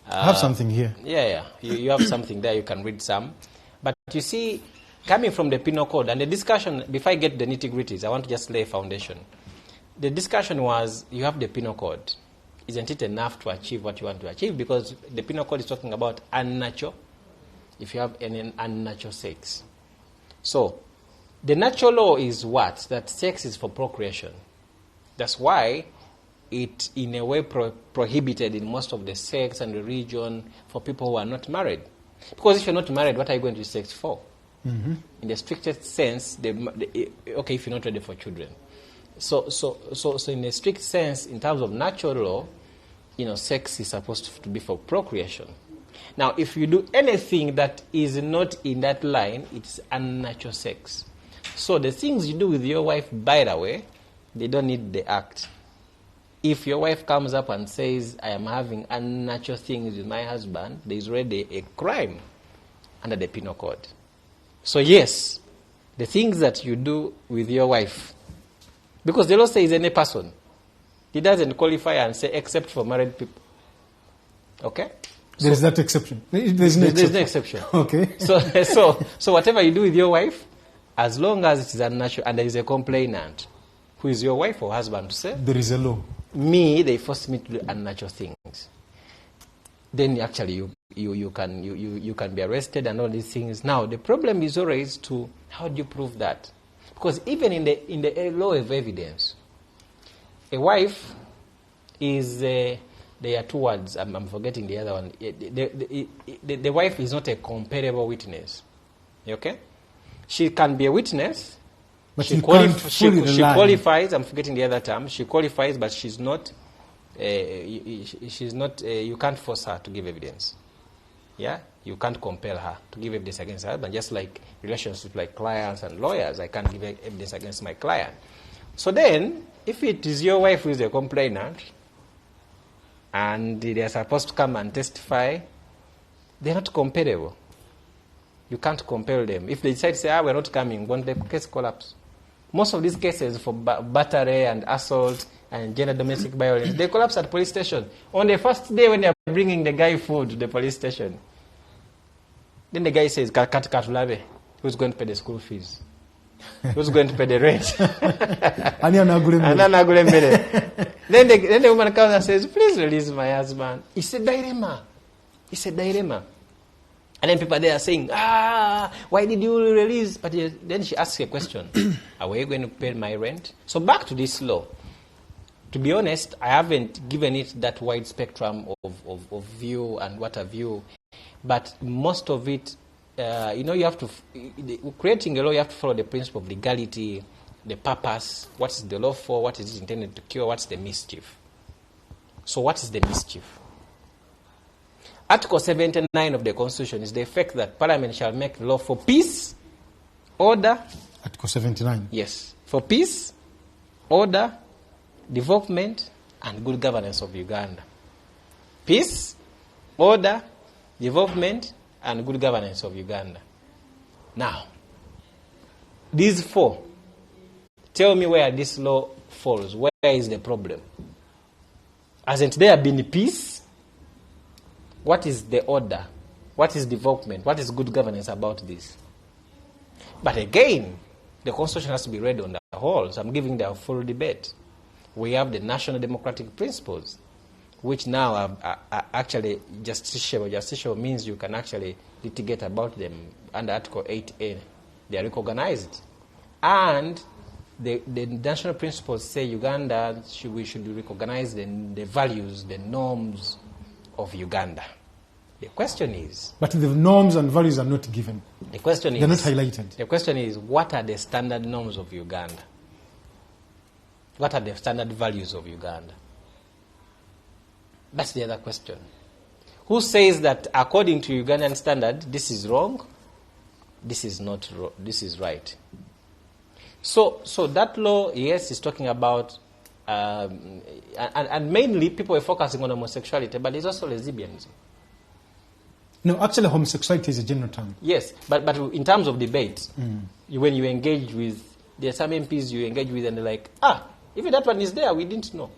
C: I have something here.
D: Yeah. You have something there, you can read some. But you see, coming from the penal code, and the discussion, before I get the nitty-gritties, I want to just lay a foundation. The discussion was, you have the penal code. Isn't it enough to achieve what you want to achieve? Because the penal code is talking about unnatural, if you have any unnatural sex. So, the natural law is what? That sex is for procreation. That's why it, in a way, prohibited in most of the sects and religion for people who are not married. Because if you're not married, what are you going to use sex for? Mm-hmm. In the strictest sense, okay, if you're not ready for children. So in a strict sense, in terms of natural law, sex is supposed to be for procreation. Now, if you do anything that is not in that line, it's unnatural sex. So the things you do with your wife, by the way, they don't need the act. If your wife comes up and says, I am having unnatural things with my husband, there is already a crime under the penal code. So yes, the things that you do with your wife, because the law says any person, it doesn't qualify and say except for married people. Okay?
C: There is that exception. There's no exception. Okay.
D: So whatever you do with your wife, as long as it is unnatural and there is a complainant, who is your wife or husband to say,
C: there is a law.
D: They forced me to do unnatural things. Then actually you can be arrested and all these things. Now the problem is always to how do you prove that? Because even in the law of evidence, a wife is there are two words. I'm forgetting the other one. The wife is not a comparable witness. Okay, she can be a witness.
C: But
D: she qualifies. I'm forgetting the other term. She qualifies, but she's not. She's not. You can't force her to give evidence. Yeah, you can't compel her to give evidence against her husband. Just like relationships, like clients and lawyers, I can't give evidence against my client. So then, if it is your wife who is a complainant, and they are supposed to come and testify, they're not comparable. You can't compel them. If they decide to say, we're not coming, won't the case collapse? Most of these cases for battery and assault and gender domestic violence, they collapse at police station. On the first day when they're bringing the guy food to the police station, then the guy says, Katulabe, who's going to pay the school fees? Who's going to pay the rent? Then the woman comes and says, please release my husband. It's a dilemma. And then people there are saying, why did you release? But then she asks a question. Are we going to pay my rent? So back to this law. To be honest, I haven't given it that wide spectrum of view and what have you. But most of it, you have to, creating a law, you have to follow the principle of legality, the purpose, what is the law for, what is it intended to cure, what's the mischief. So what is the mischief? Article 79 of the Constitution is the effect that Parliament shall make law for peace, order.
C: Article 79.
D: Yes. For peace, order, development, and good governance of Uganda. Peace, order, development, and good governance of Uganda. Now, these four, tell me where this law falls. Where is the problem? Hasn't there been peace? What is the order? What is development? What is good governance about this? But again, The Constitution has to be read on the whole. So I'm giving the full debate. We have the national democratic principles, which now are actually justiciable. Justiciable means you can actually litigate about them under Article 8A. They are recognized. And the national principles say Uganda, we should recognize the values, the norms of Uganda. The question is...
C: But the norms and values are not given.
D: The question is...
C: They're not highlighted.
D: The question is, what are the standard norms of Uganda? What are the standard values of Uganda? That's the other question. Who says that according to Ugandan standard, this is wrong, this is not wrong, this is right? So that law, yes, is talking about, and mainly people are focusing on homosexuality, but it's also lesbianism.
C: No, actually homosexuality is a general term.
D: Yes, but in terms of debate, when you engage with, there are some MPs you engage with and they're like, even that one is there, we didn't know.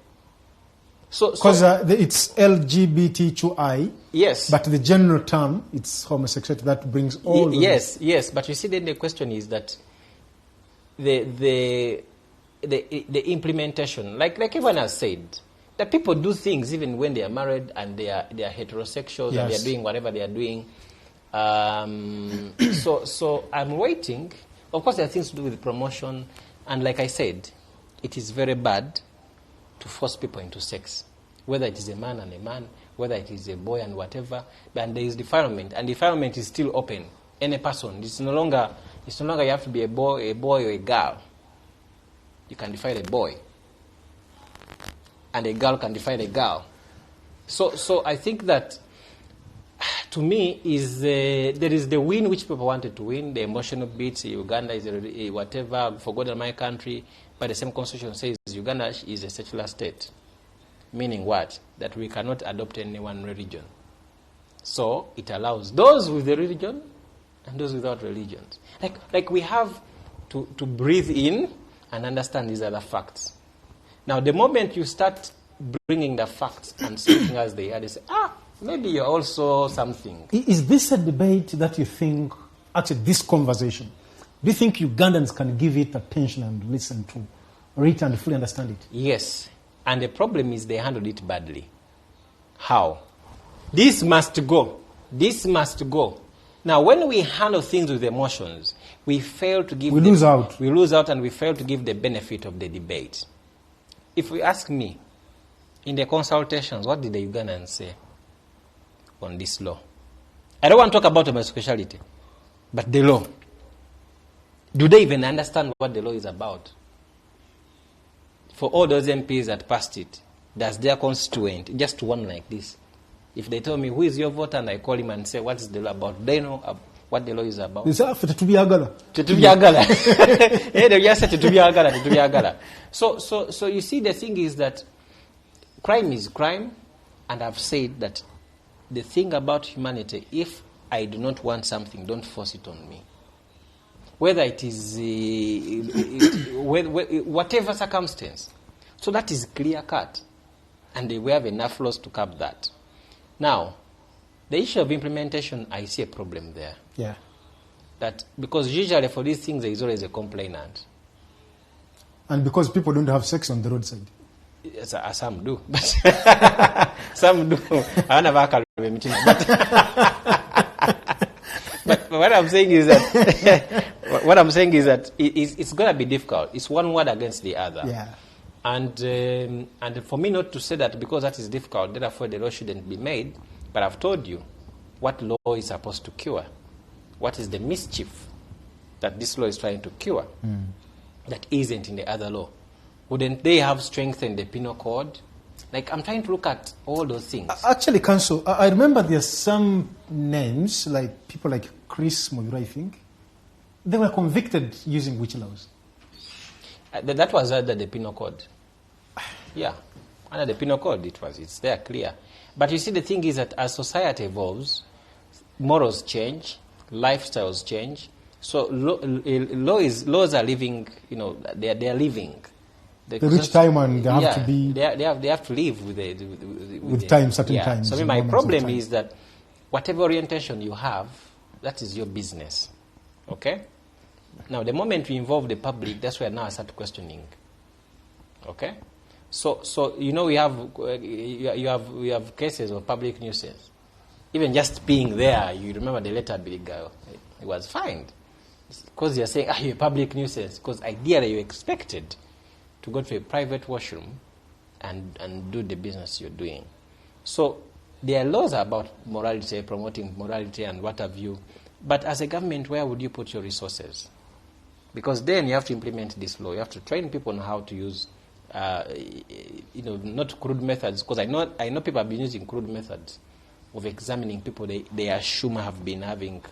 D: Because
C: it's LGBTQI.
D: Yes.
C: But the general term, it's homosexuality that brings all
D: Yes, but you see then the question is that the implementation, like everyone has said, that people do things even when they are married and they are heterosexuals, and they are doing whatever they are doing. So I'm waiting. Of course, there are things to do with promotion, and like I said, it is very bad to force people into sex, whether it is a man and a man, whether it is a boy and whatever. And there is defilement, and defilement is still open. Any person, it's no longer you have to be a boy or a girl. You can define a boy, and a girl can define a girl. So I think that, to me, there is the win which people wanted to win, the emotional bits. Uganda is whatever, forgotten my country, but the same constitution says Uganda is a secular state. Meaning what? That we cannot adopt any one religion. So it allows those with the religion and those without religions. Like we have to breathe in and understand these are the facts. Now, the moment you start bringing the facts and speaking as they are, they say, maybe you're also something.
C: Is this a debate that you think, actually this conversation, do you think Ugandans can give it attention and listen to, read and fully understand it?
D: Yes. And the problem is they handled it badly. How? This must go. This must go. Now, when we handle things with emotions, we fail to give...
C: We lose out.
D: We lose out, and we fail to give the benefit of the debate. If you ask me, in the consultations, what did the Ugandans say on this law? I don't want to talk about homosexuality, but the law. Do they even understand what the law is about? For all those MPs that passed it, does their constituent, just one like this, if they tell me, who is your voter, and I call him and say, what is the law about? They know what the law is about.
C: They say, Tetubiyagala.
D: Tetubiyagala. Yeah, they just say Tetubiyagala. So you see, the thing is that crime is crime, and I've said that the thing about humanity, if I do not want something, don't force it on me. Whether it is whatever circumstance. So that is clear cut. And we have enough laws to cap that. Now, the issue of implementation, I see a problem there.
C: Yeah.
D: That because usually for these things there is always a complainant.
C: And because people don't have sex on the roadside.
D: Yes, some do. But some do. But what I'm saying is that it's going to be difficult. It's one word against the other.
C: Yeah.
D: And for me not to say that because that is difficult, therefore the law shouldn't be made. But I've told you what law is supposed to cure. What is the mischief that this law is trying to cure that isn't in the other law? Wouldn't they have strengthened the penal code? Like, I'm trying to look at all those things.
C: Actually, Counsel, I remember there's some names, like people like Chris Muyura, I think. They were convicted using which laws?
D: That was under the penal code. Yeah, under the penal code it's there clear. But you see, the thing is that as society evolves, morals change, lifestyles change. So laws are living, they are living.
C: They reach time and they have to be...
D: They have to live with
C: time, certain times.
D: So my problem is that whatever orientation you have, that is your business. Okay? Now, the moment we involve the public, that's where now I start questioning. Okay? So you know, we have cases of public nuisance. Even just being there, you remember the letter abig guy, he was fined. Because you're saying, you're a public nuisance. Because ideally, you're expected to go to a private washroom and do the business you're doing. So there are laws about morality, promoting morality and what have you. But as a government, where would you put your resources? Because then you have to implement this law. You have to train people on how to use, not crude methods. Because I know people have been using crude methods of examining people they assume have been having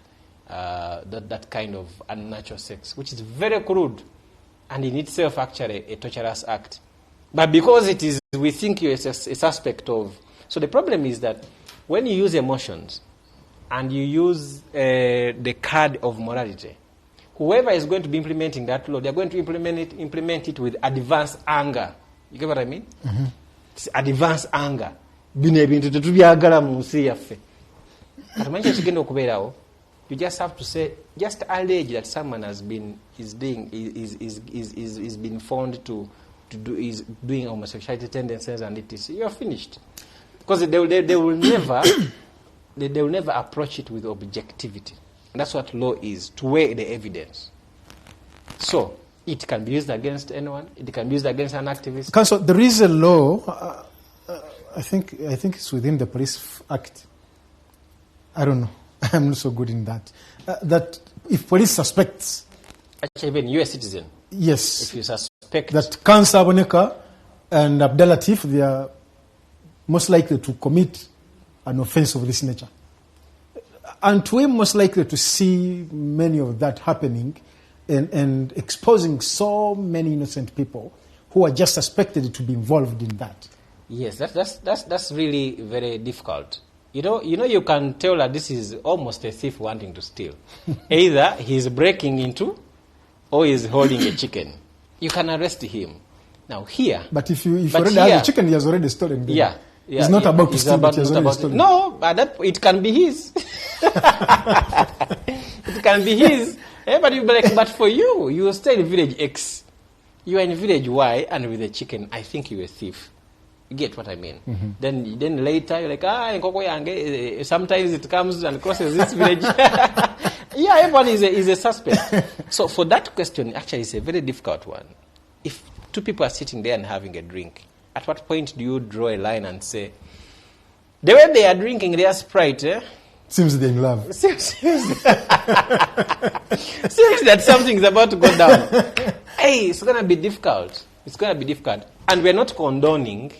D: that kind of unnatural sex, which is very crude and in itself actually a torturous act. But because it is, we think you're a suspect of. So the problem is that when you use emotions and you use the card of morality, whoever is going to be implementing that law, they're going to implement it with advanced anger. You get what I mean? Mm-hmm. It's advanced anger. You just have to say, just allege that someone is being found is doing homosexuality tendencies and etc. You're finished, because they will never approach it with objectivity. And that's what law is, to weigh the evidence. So it can be used against anyone. It can be used against an activist.
C: Counsel, there is a law. I think it's within the Police Act. I don't know. I'm not so good in that. That if police suspects...
D: Actually, even you're a citizen.
C: Yes.
D: If you suspect...
C: That Counsel Aboneka and Abdulatif, they are most likely to commit an offense of this nature. And we're most likely to see many of that happening and exposing so many innocent people who are just suspected to be involved in that.
D: Yes, that's really very difficult. You know, you can tell that this is almost a thief wanting to steal. Either he's breaking into, or he's holding a chicken. You can arrest him. Now here...
C: But if you already have a chicken, he has already stolen them.
D: Yeah.
C: He's not about to steal, but he has already stolen.
D: No, but it can be his. It can be his. But for you, you stay in village X. You are in village Y, and with a chicken, I think you're a thief. You get what I mean? Mm-hmm. Then later, you're like, sometimes it comes and crosses this village. Yeah, everyone is a suspect. So for that question, actually, it's a very difficult one. If two people are sitting there and having a drink, at what point do you draw a line and say, the way they are drinking their Sprite,
C: seems they're in love.
D: Seems that something is about to go down. Hey, it's going to be difficult. It's going to be difficult. And we're not condoning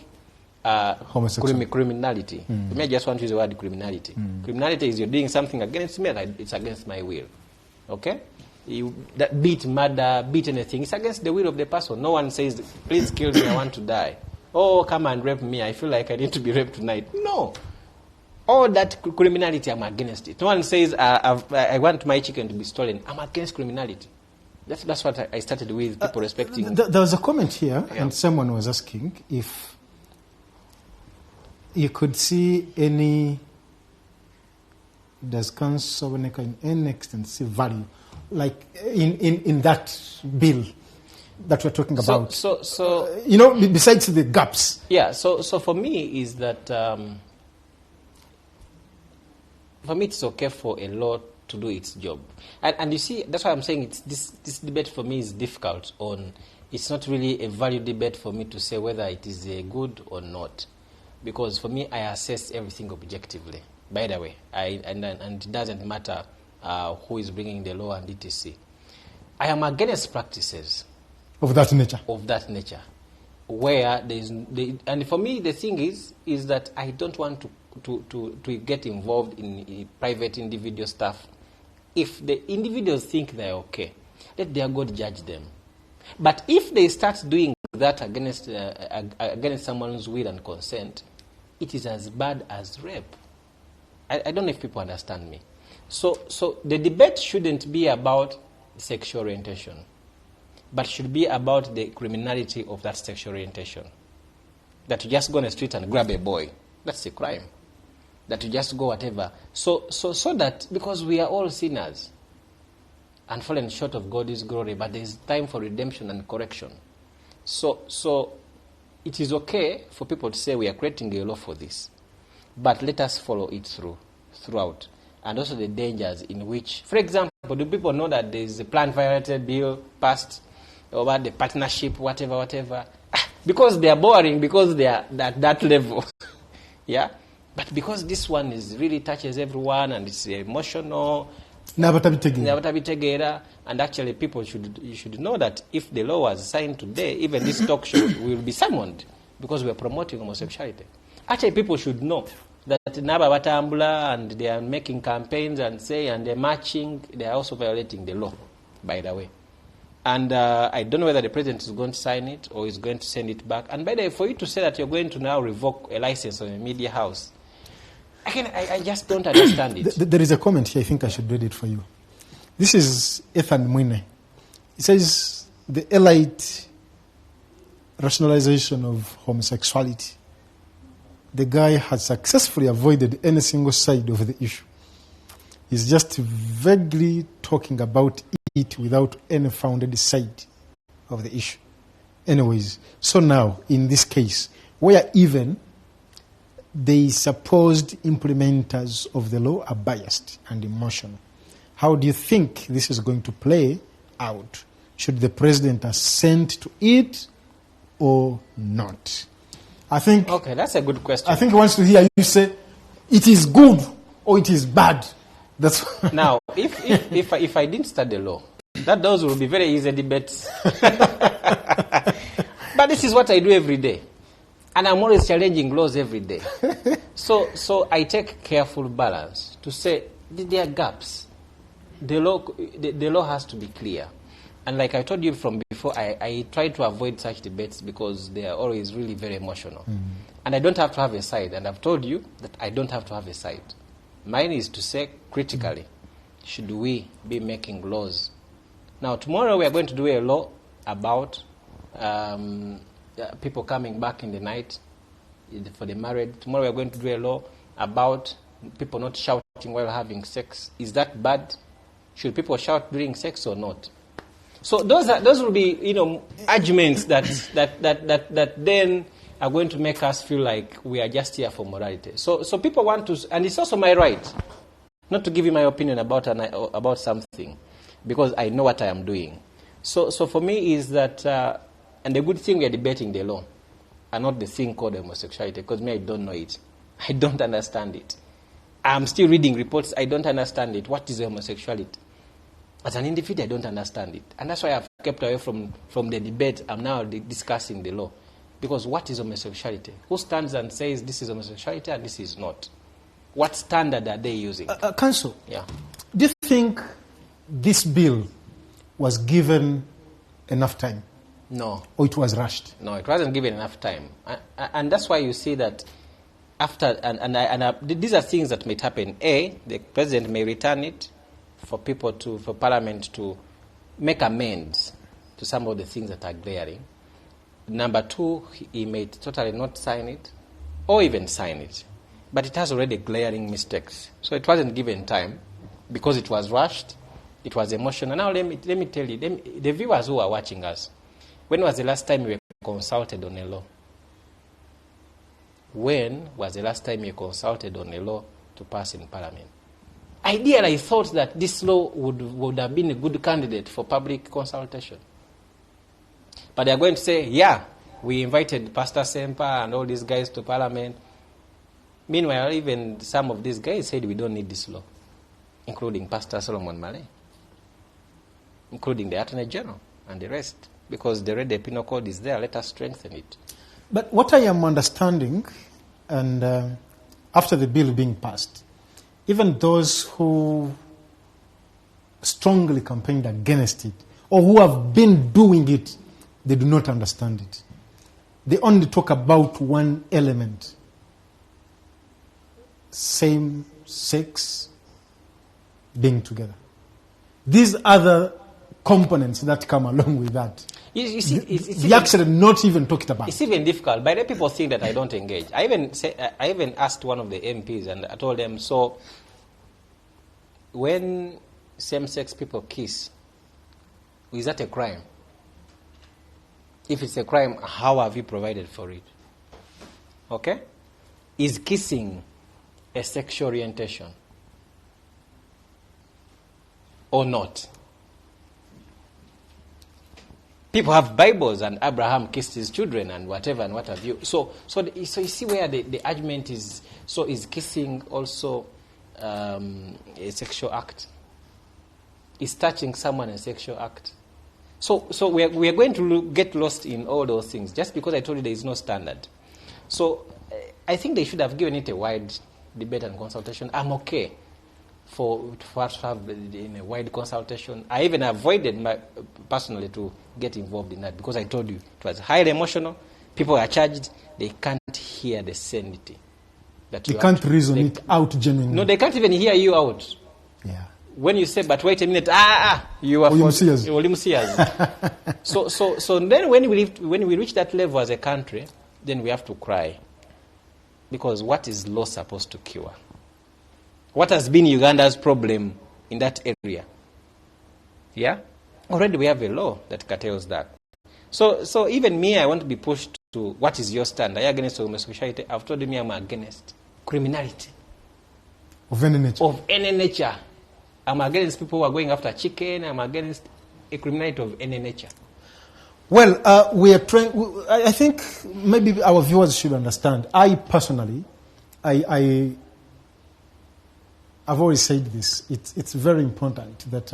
D: criminality. You may just want to use the word criminality. Criminality is you're doing something against me, like it's against my will. Okay? That beat murder, beat anything, it's against the will of the person. No one says, please kill me, I want to die. Oh, come and rape me, I feel like I need to be raped tonight. No. All that criminality, I'm against it. No one says, I want my chicken to be stolen. I'm against criminality. That's what I started with, people respecting.
C: There was a comment here, and someone was asking if you could see does Counsel Aboneka in any extent see value, like in that bill that we're talking about?
D: So
C: besides the gaps.
D: Yeah, so for me is that, for me it's okay for a law to do its job. And you see, that's why I'm saying this debate for me is difficult. It's not really a value debate for me to say whether it is a good or not. Because for me, I assess everything objectively, by the way. And it doesn't matter who is bringing the law and etc. I am against practices
C: of that nature.
D: Where and for me, the thing is that I don't want to get involved in private individual stuff. If the individuals think they're okay, let their God judge them. But if they start doing that against someone's will and consent, it is as bad as rape. I don't know if people understand me. So the debate shouldn't be about sexual orientation, but should be about the criminality of that sexual orientation. That you just go on the street and grab a boy, that's a crime. That you just go whatever. So that, because we are all sinners, and fallen short of God's glory, but there is time for redemption and correction. So it is okay for people to say we are creating a law for this, but let us follow it throughout. And also the dangers in which, for example, do people know that there is a Planned Parenthood bill passed about the partnership, whatever? Because they are boring, because they are at that level. Yeah? But because this one really touches everyone and it's emotional, and actually people should know that if the law was signed today, even this talk show will be summoned because we are promoting homosexuality. Actually, people should know that Naba Batambula and they are making campaigns and they're marching, they are also violating the law, by the way. And I don't know whether the president is going to sign it or is going to send it back. And by the way, for you to say that you're going to now revoke a license on a media house, I just don't understand it.
C: There is a comment here, I think I should read it for you. This is Ethan Mwine. It says, the elite rationalization of homosexuality. The guy has successfully avoided any single side of the issue. He's just vaguely talking about it without any founded side of the issue. Anyways, so now, in this case, where even the supposed implementers of the law are biased and emotional, how do you think this is going to play out? Should the president assent to it or not? I think.
D: Okay, that's a good question.
C: I think he wants to hear you say it is good or it is bad. That's
D: now, if I didn't study law, those will be very easy debates. But this is what I do every day, and I'm always challenging laws every day. So I take careful balance to say there are gaps. The law has to be clear. And like I told you from before, I try to avoid such debates because they are always really very emotional. Mm-hmm. And I don't have to have a side. And I've told you that I don't have to have a side. Mine is to say critically, should we be making laws? Now, tomorrow we are going to do a law about people coming back in the night for the married. Tomorrow we are going to do a law about people not shouting while having sex. Is that bad? Should people shout during sex or not? So those will be, arguments that then are going to make us feel like we are just here for morality. So people want to, and it's also my right not to give you my opinion about something because I know what I am doing. So for me is that, and the good thing we are debating the law and not the thing called homosexuality, because me I don't know it, I don't understand it. I'm still reading reports. I don't understand it. What is homosexuality? As an individual, I don't understand it. And that's why I've kept away from the debate. I'm now discussing the law. Because what is homosexuality? Who stands and says this is homosexuality and this is not? What standard are they using?
C: Counsel,
D: yeah.
C: Do you think this bill was given enough time?
D: No.
C: Or it was rushed?
D: No, it wasn't given enough time. And that's why you see that after, these are things that might happen. A, the president may return it for Parliament to make amends to some of the things that are glaring. Number two, he may totally not sign it, or even sign it. But it has already glaring mistakes. So it wasn't given time, because it was rushed, it was emotional. Now let me tell you, the viewers who are watching us, when was the last time you were consulted on a law? When was the last time you consulted on a law to pass in Parliament? Ideally, I thought that this law would have been a good candidate for public consultation. But they are going to say, yeah, we invited Pastor Sempa and all these guys to Parliament. Meanwhile, even some of these guys said we don't need this law, including Pastor Solomon Malay, including the Attorney General and the rest, because the Red Penal Code is there. Let us strengthen it.
C: But what I am understanding, and after the bill being passed, even those who strongly campaigned against it, or who have been doing it, they do not understand it. They only talk about one element: same-sex being together. These other components that come along with that,
D: you see,
C: they actually not even talked about.
D: It's even difficult. By the people think that I don't engage. I even asked one of the MPs and I told them, so when same-sex people kiss, Is that a crime? If it's a crime, how have you provided for it? Okay? Is kissing a sexual orientation or not? People have Bibles, and Abraham kissed his children and whatever and what have you. So you see where the argument is. So is kissing also a sexual act? Is touching someone a sexual act? So we are going to get lost in all those things just because I told you there is no standard. So I think they should have given it a wide debate and consultation. I'm okay for us to have in a wide consultation. I even avoided personally to get involved in that because I told you it was highly emotional. People are charged. They can't hear the sanity.
C: They can't reason it out genuinely.
D: No, they can't even hear you out.
C: Yeah.
D: When you say, but wait a minute, you are So then when we reach that level as a country, then we have to cry. Because what is law supposed to cure? What has been Uganda's problem in that area? Yeah? Already we have a law that curtails that. So even me, I want to be pushed to what is your stand? Are you against homosexuality? I've told me I'm against criminality.
C: Of any nature.
D: Of any nature. I'm against people who are going after chicken. I'm against a criminality of any nature.
C: Well, we are trying. I think maybe our viewers should understand. I personally, I've always said this. It's very important that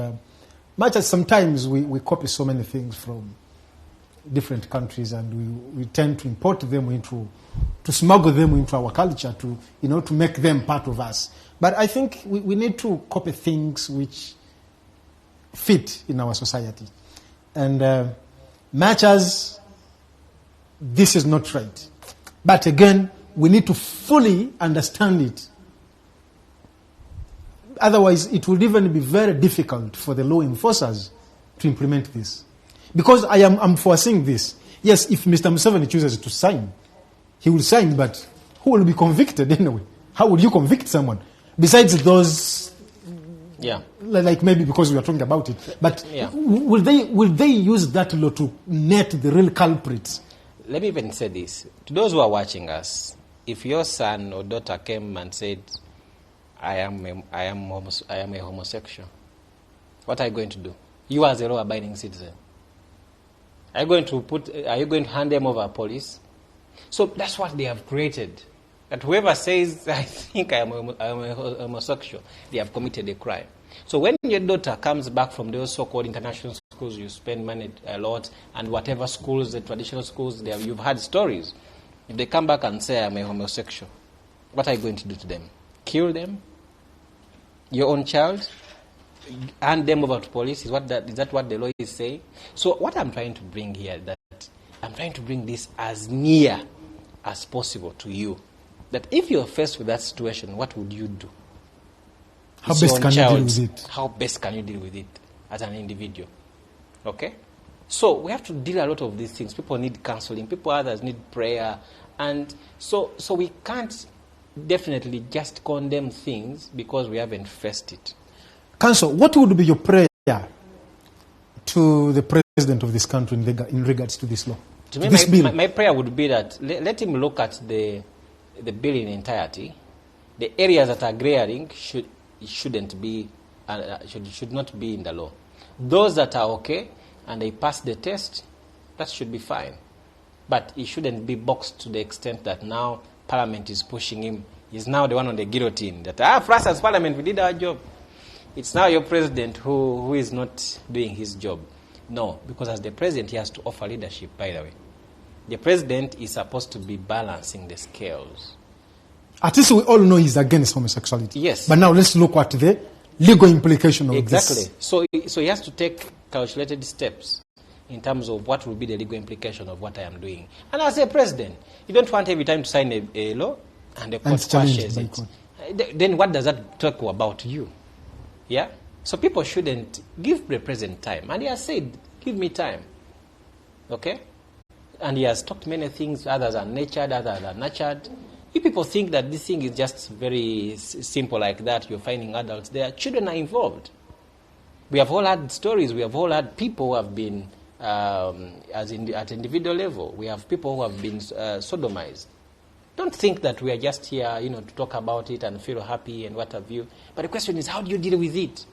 C: much as sometimes we copy so many things from different countries and we tend to import them to smuggle them into our culture to make them part of us. But I think we need to copy things which fit in our society. And much as this is not right. But again, we need to fully understand it. Otherwise, it will even be very difficult for the law enforcers to implement this. Because I'm foreseeing this. Yes, if Mr. Museveni chooses to sign, he will sign, but who will be convicted anyway? How will you convict someone? Besides those, like maybe because we are talking about it, but will they use that law to net the real culprits?
D: Let me even say this. To those who are watching us, if your son or daughter came and said, I am a homosexual, what are you going to do? You as a law-abiding citizen. Are you going to hand them over to police? So that's what they have created. That whoever says, I think I am a homosexual, they have committed a crime. So when your daughter comes back from those so-called international schools, you spend money a lot, and whatever schools, the traditional schools, you've had stories. If they come back and say, I'm a homosexual, what are you going to do to them? Kill them? Your own child? Hand them over to police? Is that what the law is saying? So what I'm trying to bring here, that I'm trying to bring this as near as possible to you. That if you're faced with that situation, what would you do?
C: How best can you deal with it?
D: How best can you deal with it as an individual? Okay? So we have to deal a lot of these things. People need counseling. Others need prayer. And so we can't definitely just condemn things because we haven't faced it.
C: Counsel, what would be your prayer to the president of this country in regards to this law?
D: To me, my prayer would be that let him look at the bill in entirety. The areas that are glaring should not be in the law. Those that are okay and they pass the test, that should be fine. But it shouldn't be boxed to the extent that now Parliament is pushing him. He's now the one on the guillotine. That for us as Parliament, we did our job. It's now your president who is not doing his job. No, because as the president, he has to offer leadership, by the way. The president is supposed to be balancing the scales.
C: At least we all know he's against homosexuality.
D: Yes.
C: But now let's look at the legal implication of this.
D: Exactly. So he has to take calculated steps in terms of what will be the legal implication of what I am doing. And as a president, you don't want every time to sign a law and the court quashes it. Then what does that talk about you? Yeah? So people shouldn't give the president time. And he has said, give me time. Okay? And he has talked many things, others are nurtured, others are nurtured. If people think that this thing is just very simple like that, you're finding adults there, children are involved. We have all had stories. We have all had people who have been, at individual level, we have people who have been sodomized. Don't think that we are just here, to talk about it and feel happy and what have you. But the question is, how do you deal with it?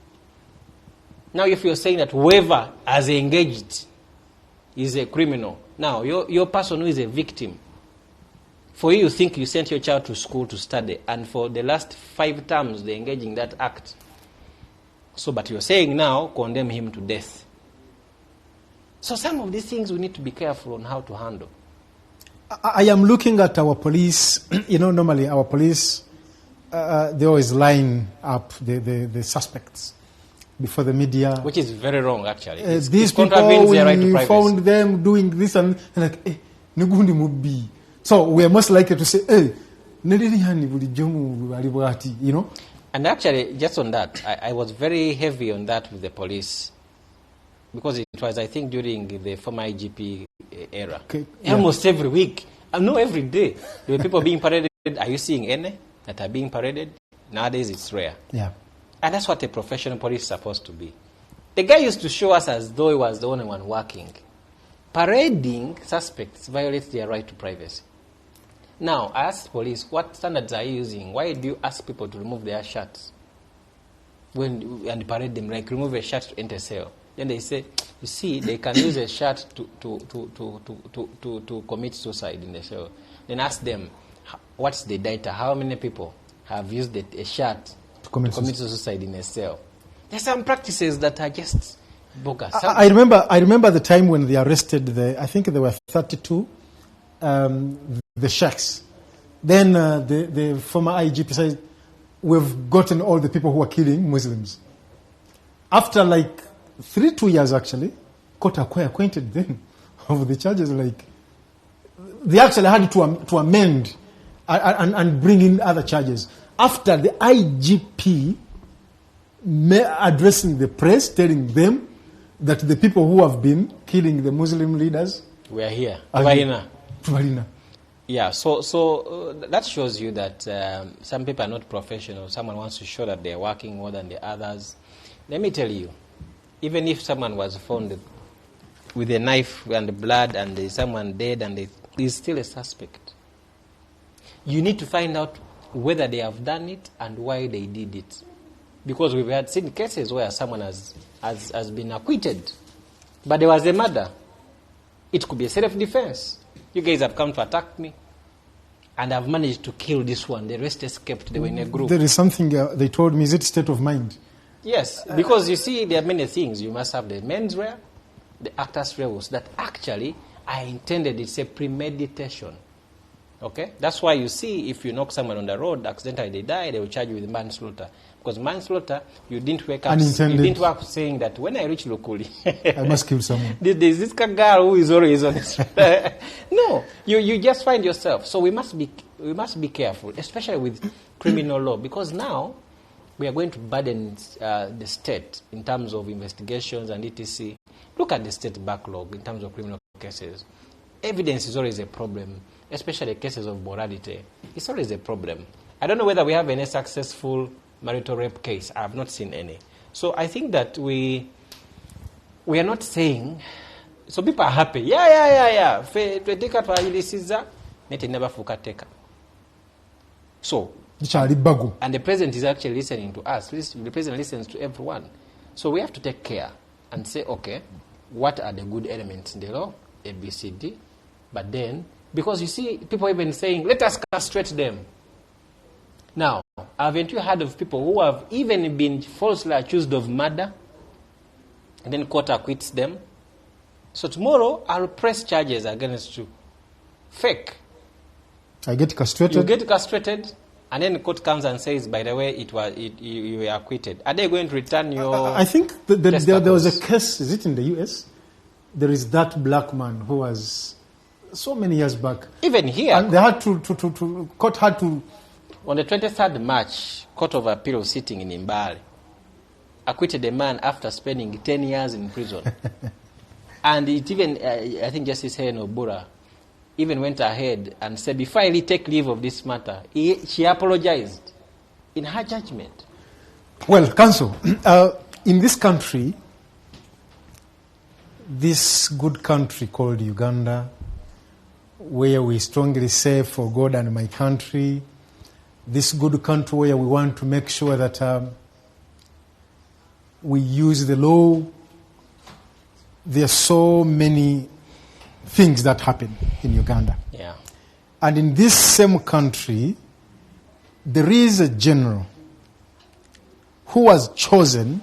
D: Now, if you're saying that whoever has engaged is a criminal, now your person who is a victim, for you think you sent your child to school to study, and for the last 5 terms they engage in that act. So, but you're saying now, condemn him to death. So some of these things we need to be careful on how to handle.
C: I am looking at our police. Normally our police, they always line up the suspects before the media.
D: Which is very wrong, actually.
C: These people, we found them doing this and like, Nugundi Mubi. So we are most likely to say,
D: And actually, just on that, I was very heavy on that with the police. Because it was, I think, during the former IGP era. Okay. Yeah. Almost every week. No, every day. There were people being paraded. Are you seeing any that are being paraded? Nowadays, it's rare.
C: Yeah.
D: And that's what a professional police is supposed to be. The guy used to show us as though he was the only one working. Parading suspects violates their right to privacy. Now, I asked police, what standards are you using? Why do you ask people to remove their shirts? And parade them, like remove a shirt to enter a cell? Then they say, you see, they can use a shirt to commit suicide in the cell. Then ask them, what's the data? How many people have used a shirt to commit suicide in a cell? There's some practices that are just bogus.
C: I remember the time when they arrested I think there were 32, the sheikhs. Then the former IGP said, we've gotten all the people who are killing Muslims. After 2 years actually, court acquainted them of the charges. They actually had to amend and bring in other charges. After the IGP addressing the press, telling them that the people who have been killing the Muslim leaders
D: we are here. Yeah, so that shows you that some people are not professional. Someone wants to show that they're working more than the others. Let me tell you, even if someone was found with a knife and blood and there's someone dead and he's still a suspect, you need to find out whether they have done it and why they did it. Because we've had seen cases where someone has been acquitted, but there was a murder. It could be a self-defense. You guys have come to attack me, and I've managed to kill this one. The rest escaped. They were in a group.
C: There is something they told me. Is it state of mind?
D: Yes, because you see, there are many things. You must have the menswear, the actors' rules that actually are intended. It's a premeditation. Okay? That's why you see, if you knock someone on the road, accidentally they die, they will charge you with manslaughter. Because manslaughter, you didn't wake up. You didn't wake up saying that when I reach Lukuli,
C: I must kill someone.
D: There's this girl who is always on this. No, you just find yourself. So we must be careful, especially with criminal law, because now we are going to burden the state in terms of investigations and etc. Look at the state backlog in terms of criminal cases. Evidence is always a problem, especially cases of morality. It's always a problem. I don't know whether we have any successful marital rape case. I have not seen any. So I think that we are not saying, so people are happy. Yeah. So, and the president is actually listening to us. The president listens to everyone. So we have to take care and say, okay, what are the good elements in the law? A, B, C, D. But then, because you see, people even saying, let us castrate them. Now, haven't you heard of people who have even been falsely accused of murder and then court acquits them? So tomorrow, I'll press charges against you. Fake.
C: I get castrated.
D: You get castrated, and then the court comes and says, by the way, you were acquitted. Are they going to return your...
C: I think there was a case, is it in the US? There is that black man who was so many years back.
D: Even here.
C: And they had court had to...
D: On the 23rd March, Court of Appeal sitting in Mbale acquitted a man after spending 10 years in prison. And it even, I think Justice Helen Obura even went ahead and said, before I take leave of this matter, she apologized in her judgment.
C: Well, Counsel, In this country, this good country called Uganda, where we strongly say, for God and my country, this good country where we want to make sure that we use the law. There are so many things that happen in Uganda.
D: Yeah.
C: And in this same country, there is a general who was chosen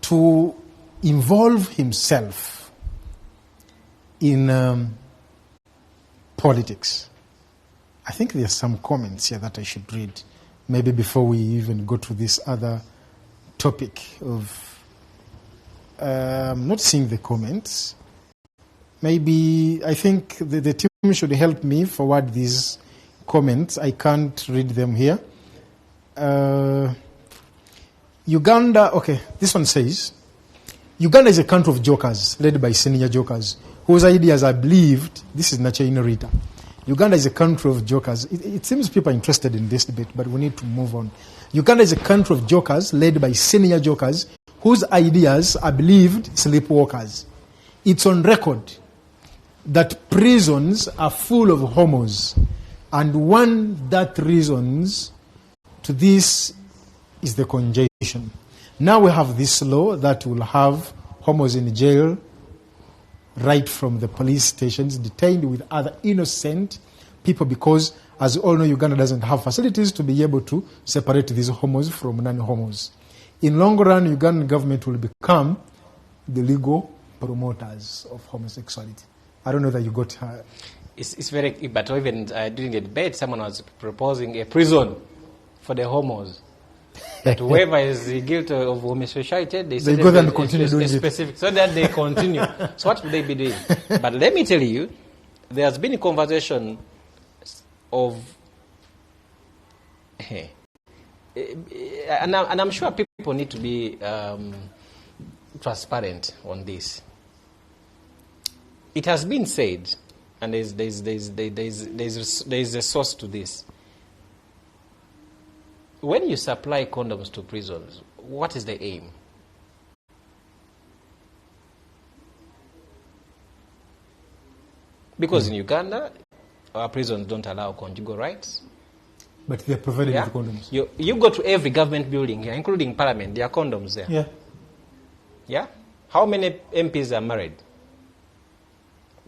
C: to involve himself in politics. I think there are some comments here that I should read, maybe before we even go to this other topic of... I'm not seeing the comments. Maybe, I think the team should help me forward these comments. I can't read them here. Uganda, okay, this one says, Uganda is a country of jokers, led by senior jokers, whose ideas are believed. This is Nachaino Rita. Uganda is a country of jokers. It seems people are interested in this debate, but we need to move on. Uganda is a country of jokers, led by senior jokers, whose ideas are believed sleepwalkers. It's on record that prisons are full of homos, and one that reasons to this is the congestion. Now we have this law that will have homos in jail right from the police stations, detained with other innocent people, because, as you all know, Uganda doesn't have facilities to be able to separate these homos from non-homos. In long run, Ugandan government will become the legal promoters of homosexuality. I don't know that you got...
D: It's very... But even during the debate, someone was proposing a prison for the homos. That whoever is guilty of homosexuality, they
C: go there and continue doing
D: specific, so that they continue. So what would they be doing? But let me tell you, there's been a conversation of... And I'm sure people need to be transparent on this. It has been said, and there's a source to this. When you supply condoms to prisons, what is the aim? Because in Uganda, our prisons don't allow conjugal rights.
C: But they're provided with condoms.
D: You go to every government building here, including Parliament, there are condoms there.
C: Yeah.
D: Yeah? How many MPs are married?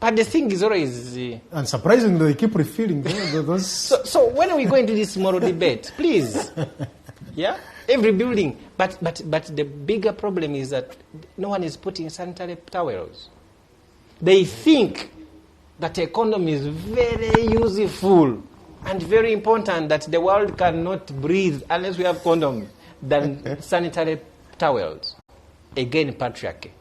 D: But the thing is always...
C: And surprisingly, they keep refilling those...
D: So when are we going to this moral debate? Please. Yeah? Every building. But the bigger problem is that no one is putting sanitary towels. They think that a condom is very useful and very important, that the world cannot breathe unless we have condoms, than sanitary towels. Again, patriarchy.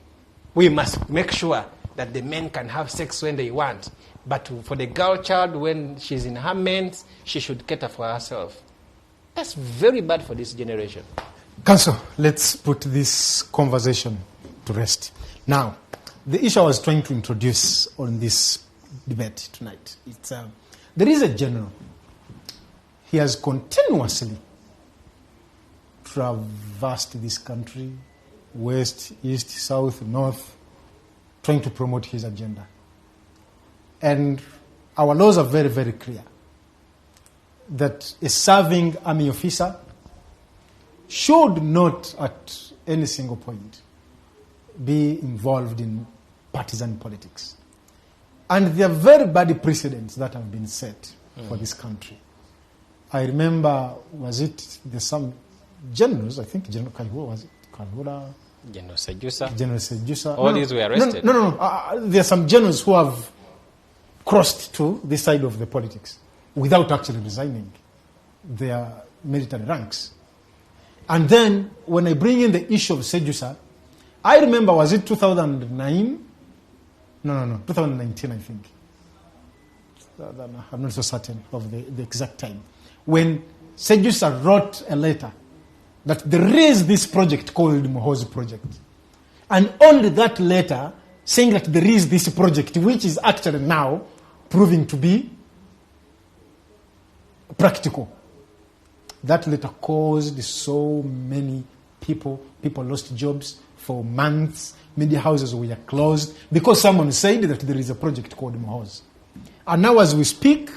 D: We must make sure that the men can have sex when they want. But for the girl child, when she's in her men's, she should cater for herself. That's very bad for this generation.
C: Counsel, let's put this conversation to rest. Now, the issue I was trying to introduce on this debate tonight, it's there is a general. He has continuously traversed this country, west, east, south, north, trying to promote his agenda. And our laws are very, very clear that a serving army officer should not at any single point be involved in partisan politics. And there are very bad precedents that have been set for this country. I remember, there's some generals, I think General Kayihura, was it Kayihura?
D: General Sejusa.
C: General Sejusa.
D: All these were arrested.
C: No. There are some generals who have crossed to this side of the politics without actually resigning their military ranks. And then, when I bring in the issue of Sejusa, I remember, was it 2009? No, 2019, I think. I'm not so certain of the exact time. When Sejusa wrote a letter that there is this project called Mohozi Project. And only that letter saying that there is this project, which is actually now proving to be practical. That letter caused so many people lost jobs for months. Media houses were closed because someone said that there is a project called Mohoz. And now as we speak,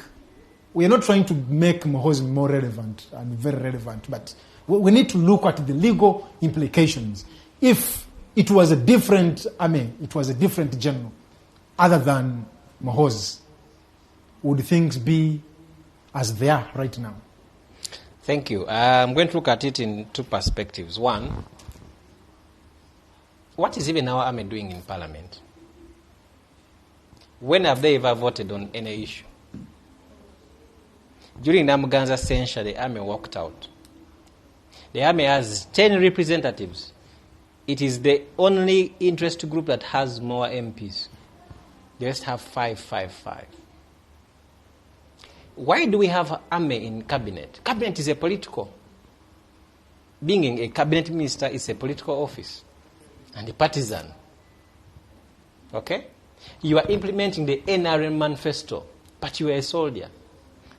C: we are not trying to make Mohoz more relevant and very relevant, but we need to look at the legal implications. If it was a different army, it was a different general, other than Mohoz, would things be as they are right now?
D: Thank you. I'm going to look at it in two perspectives. One, what is even our army doing in Parliament? When have they ever voted on any issue? During Namuganza's censure, the army walked out. The army has 10 representatives. It is the only interest group that has more MPs. The rest have 5. Why do we have army in cabinet? Cabinet is a political. Being a cabinet minister is a political office and a partisan. Okay? You are implementing the NRM manifesto, but you are a soldier.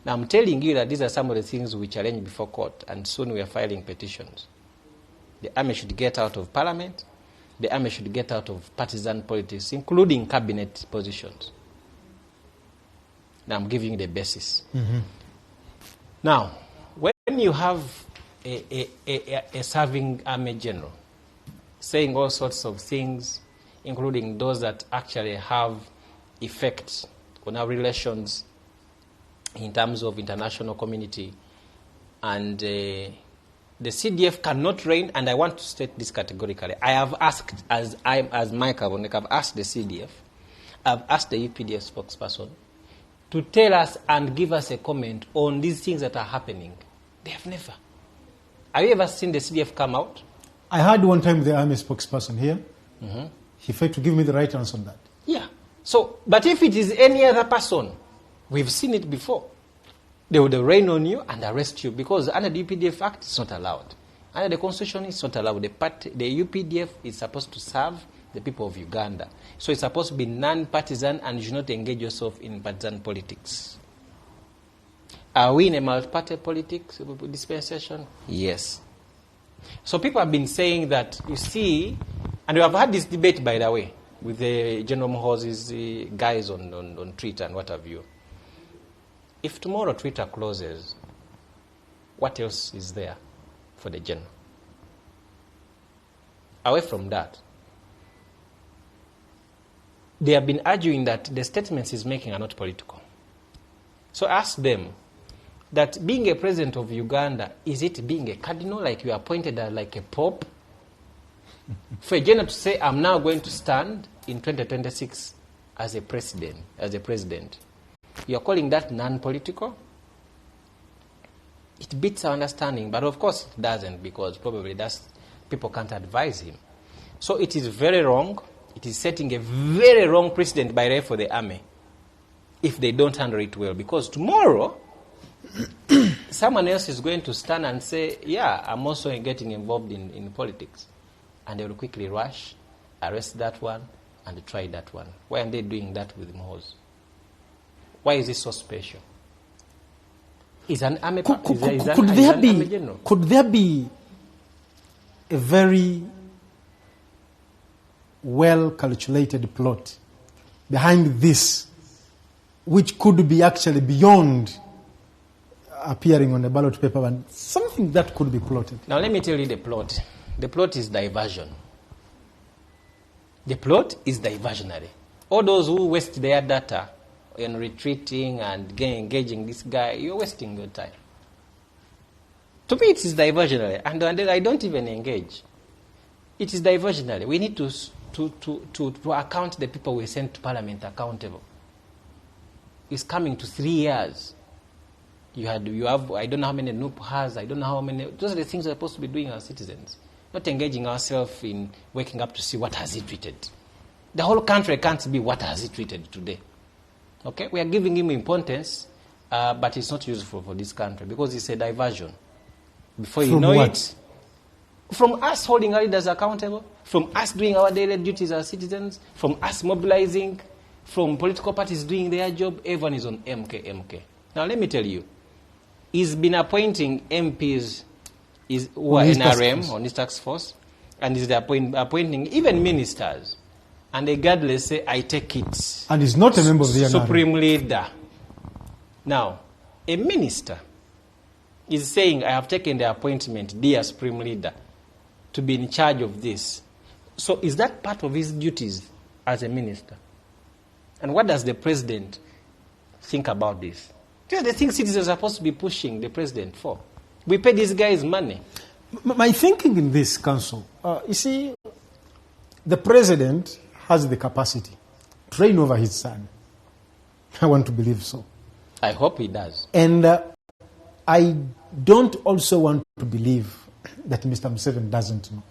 D: Now I'm telling you that these are some of the things we challenge before court, and soon we are filing petitions. The army should get out of parliament. The army should get out of partisan politics, including cabinet positions. Now I'm giving you the basis. Mm-hmm. Now, when you have a serving army general saying all sorts of things, including those that actually have effects on our relations in terms of international community, and the CDF cannot reign, and I want to state this categorically. I have asked, as Michael Aboneka, I've asked the CDF, I've asked the UPDF spokesperson to tell us and give us a comment on these things that are happening. They have never. Have you ever seen the CDF come out?
C: I had one time the army spokesperson here. Mm-hmm. He failed to give me the right answer on that.
D: Yeah. So, but if it is any other person, we've seen it before. They would rain on you and arrest you because under the UPDF Act, it's not allowed. Under the Constitution, it's not allowed. The UPDF is supposed to serve the people of Uganda. So it's supposed to be non-partisan, and you should not engage yourself in partisan politics. Are we in a multi-party politics dispensation? Yes. So people have been saying that, you see, and we have had this debate, by the way, with the General Mohoz's guys on Twitter and what have you. If tomorrow Twitter closes, what else is there for the general? Away from that, they have been arguing that the statements he's making are not political. So ask them that being a president of Uganda, is it being a cardinal, like you are appointed as like a pope? For a general to say, I'm now going to stand in 2026 as a president, you're calling that non-political? It beats our understanding, but of course it doesn't, because probably people can't advise him. So it is very wrong. It is setting a very wrong precedent, by the way, for the army, if they don't handle it well. Because tomorrow, someone else is going to stand and say, yeah, I'm also getting involved in politics. And they will quickly rush, arrest that one, and try that one. Why are they doing that with Mohoz? Why is it so special? Is an army general?
C: Could there be a very well-calculated plot behind this, which could be actually beyond appearing on a ballot paper, and something that could be plotted?
D: Now let me tell you the plot. The plot is diversion. The plot is diversionary. All those who waste their data in retreating and engaging this guy, you're wasting your time. To me, it is diversionary, and I don't even engage. It is diversionary. We need to account the people we send to Parliament accountable. It's coming to 3 years. You have. I don't know how many NUP has. I don't know how many. Those are the things we're supposed to be doing as citizens, not engaging ourselves in waking up to see what has he treated. The whole country can't be what has he treated today. Okay, we are giving him importance, but it's not useful for this country because it's a diversion. Before you know it, from us holding our leaders accountable, from us doing our daily duties as citizens, from us mobilizing, from political parties doing their job, everyone is on MK. Now let me tell you, he's been appointing MPs who are NRM on this task force, and is appointing even ministers. And the guardless say, I take it.
C: And he's not a member of the NRM.
D: Supreme leader. Now, a minister is saying, I have taken the appointment, dear Supreme Leader, to be in charge of this. So is that part of his duties as a minister? And what does the president think about this? These are the things citizens are supposed to be pushing the president for. We pay these guys money.
C: My thinking in this, Counsel, you see, the president has the capacity to reign over his son. I want to believe so.
D: I hope he does.
C: And I don't also want to believe that Mr. Museveni doesn't know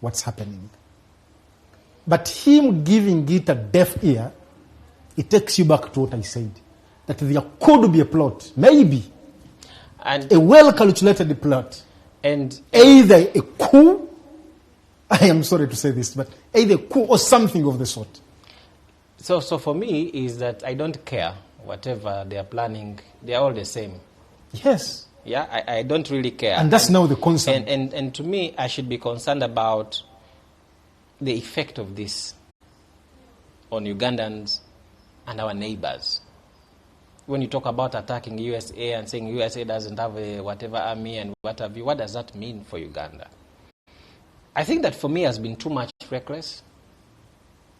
C: what's happening. But him giving it a deaf ear, it takes you back to what I said, that there could be a plot, maybe, and a well-calculated plot, and either a coup, I am sorry to say this, but either a coup or something of the sort.
D: So for me, is that I don't care. Whatever they are planning, they are all the same.
C: Yes.
D: Yeah, I don't really care.
C: And that's now the concern.
D: And to me, I should be concerned about the effect of this on Ugandans and our neighbors. When you talk about attacking USA and saying USA doesn't have a whatever army and what have you, what does that mean for Uganda? I think that for me has been too much reckless.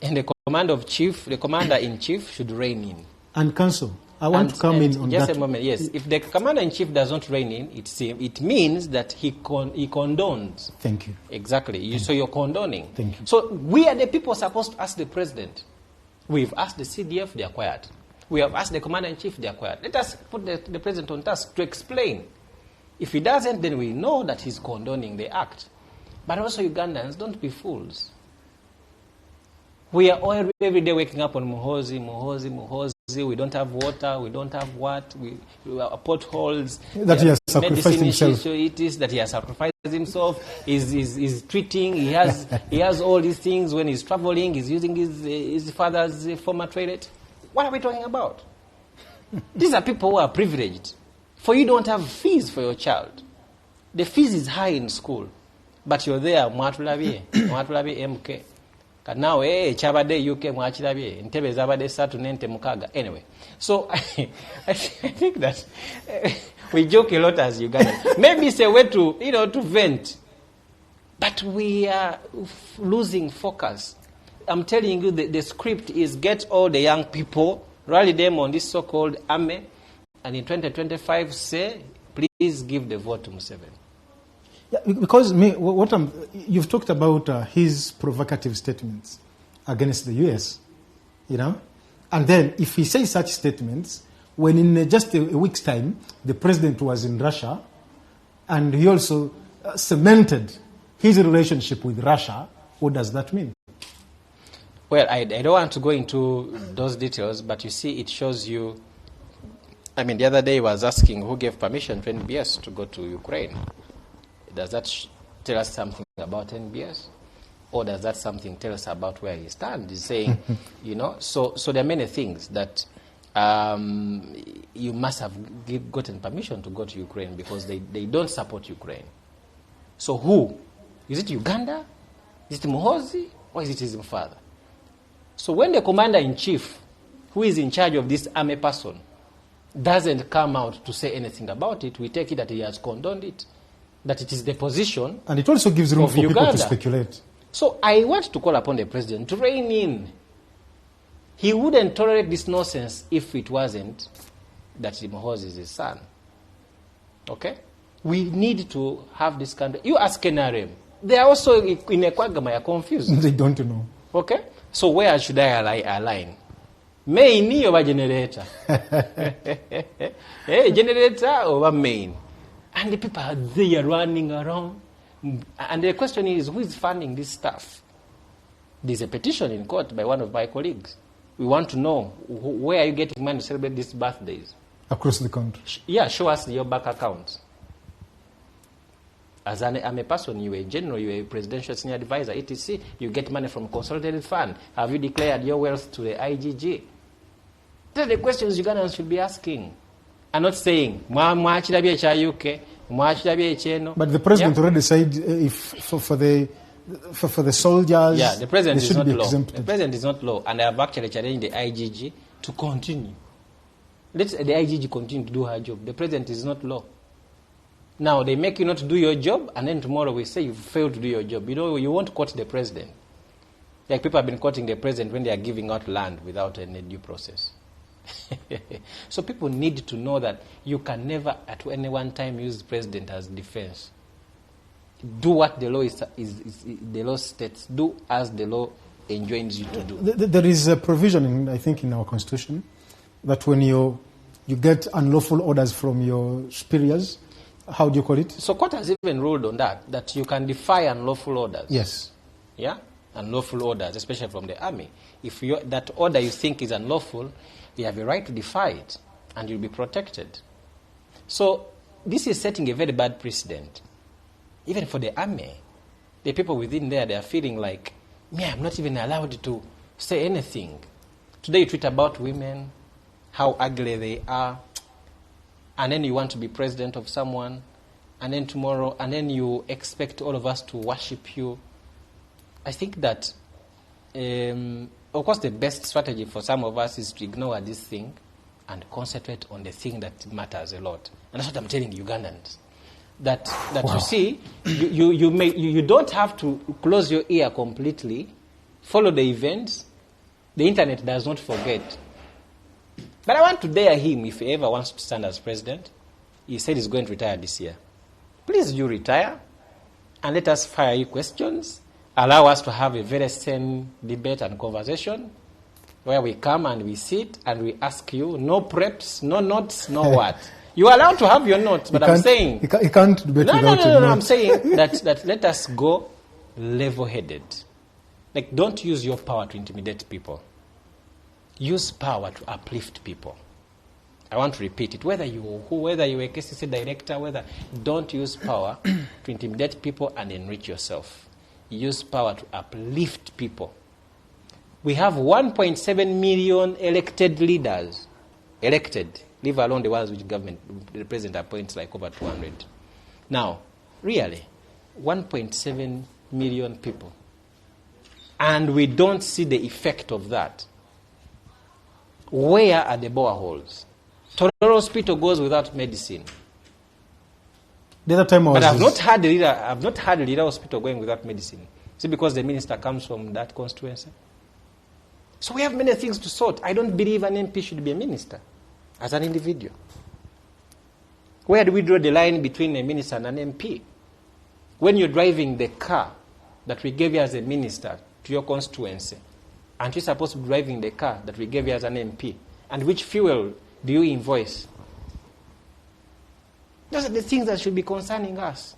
D: And the commander-in-chief should rein in.
C: And Counsel, I want to come in on
D: just
C: that.
D: Just a moment, yes. If the commander-in-chief does not rein in, it means that he condones.
C: Thank you.
D: Exactly. So you're condoning.
C: Thank you.
D: So we are the people supposed to ask the president. We've asked the CDF, they are quiet. We have asked the commander-in-chief, they are quiet. Let us put the president on task to explain. If he doesn't, then we know that he's condoning the act. But also Ugandans, don't be fools. We are all every day waking up on Muhozi. We don't have water. We don't have what. We are potholes.
C: That he has sacrificed himself.
D: That he has sacrificed himself. Is treating. He has all these things when he's traveling. He's using his father's former toilet. What are we talking about? These are people who are privileged. For you don't have fees for your child. The fees is high in school, but you're there. Mwatulabi MK. Now, chabade UK mwachirabye ntebe zabade satu nente mukaga. Anyway, so I think that we joke a lot as Ugandans. Maybe it's a way to vent, but we are losing focus. I'm telling you, the script is get all the young people, rally them on this so-called army, and in 2025 say, please give the vote to Museveni.
C: Yeah, because you've talked about his provocative statements against the US, and then if he says such statements, when in just a week's time, the president was in Russia, and he also cemented his relationship with Russia, what does that mean?
D: Well, I don't want to go into those details, but you see, it shows you, the other day I was asking who gave permission to NBS to go to Ukraine. Does that tell us something about NBS? Or does that something tell us about where he stands? He's saying, so there are many things that you must have gotten permission to go to Ukraine because they don't support Ukraine. So who? Is it Uganda? Is it Muhozi? Or is it his father? So when the commander-in-chief, who is in charge of this army person, doesn't come out to say anything about it, we take it that he has condoned it. That it is the position. And it also gives room for Uganda. People to speculate. So I want to call upon the president to rein in. He wouldn't tolerate this nonsense if it wasn't that Muhozi is his son. Okay? We need to have this country. You ask NRM. They are also in a quagmire, confused. They don't know. Okay? So where should I align? Main over generator. Generator over main. And the people are there running around. And the question is, who is funding this stuff? There's a petition in court by one of my colleagues. We want to know, where are you getting money to celebrate these birthdays? Across the country. Show us your bank account. As I'm a person, you're a general, you're a presidential senior advisor, etc. You get money from consolidated fund. Have you declared your wealth to the IGG? These are the questions Ugandans should be asking. I'm not saying, UK,
C: But the president already said if for the soldiers,
D: the president
C: they
D: is
C: should
D: not
C: be
D: law.
C: exempted.
D: The president is not law, and I have actually challenged the IGG to continue. Let the IGG continue to do her job. The president is not law. Now they make you not do your job, and then tomorrow we say you failed to do your job. You won't quote the president. Like people have been quoting the president when they are giving out land without any due process. So people need to know that you can never at any one time use the president as defense. Do what the law is the law states. Do as the law enjoins you to do.
C: There is a provision, I think, in our constitution that when you get unlawful orders from your superiors, how do you call it?
D: So court has even ruled on that you can defy unlawful orders.
C: Yes.
D: Yeah? Unlawful orders, especially from the army. If that order you think is unlawful, you have a right to defy it, and you'll be protected. So this is setting a very bad precedent. Even for the army, the people within there, they are feeling like, I'm not even allowed to say anything. Today you tweet about women, how ugly they are, and then you want to be president of someone, and then tomorrow, and then you expect all of us to worship you. I think that, of course, the best strategy for some of us is to ignore this thing and concentrate on the thing that matters a lot. And that's what I'm telling Ugandans. That wow. You see, you don't have to close your ear completely, follow the events. The internet does not forget. But I want to dare him, if he ever wants to stand as president. He said he's going to retire this year. Please do retire, and let us fire you questions. Allow us to have a very sane debate and conversation where we come and we sit and we ask you, no preps, no notes, no what. You are allowed to have your notes, but I'm saying...
C: You can't debate without your notes.
D: No, I'm saying that let us go level-headed. Like, don't use your power to intimidate people. Use power to uplift people. I want to repeat it. Whether you're a KCC director, don't use power to intimidate people and enrich yourself. Use power to uplift people. We have 1.7 million elected leaders. Elected. Leave alone the ones which government, the president appoints like over 200. Now, really, 1.7 million people. And we don't see the effect of that. Where are the boreholes? Tororo Hospital goes without medicine.
C: The other time
D: but I've not had the leader hospital going without medicine. Is it because the minister comes from that constituency? So we have many things to sort. I don't believe an MP should be a minister as an individual. Where do we draw the line between a minister and an MP? When you're driving the car that we gave you as a minister to your constituency, aren't you supposed to be driving the car that we gave you as an MP? And which fuel do you invoice? Those are the things that should be concerning us.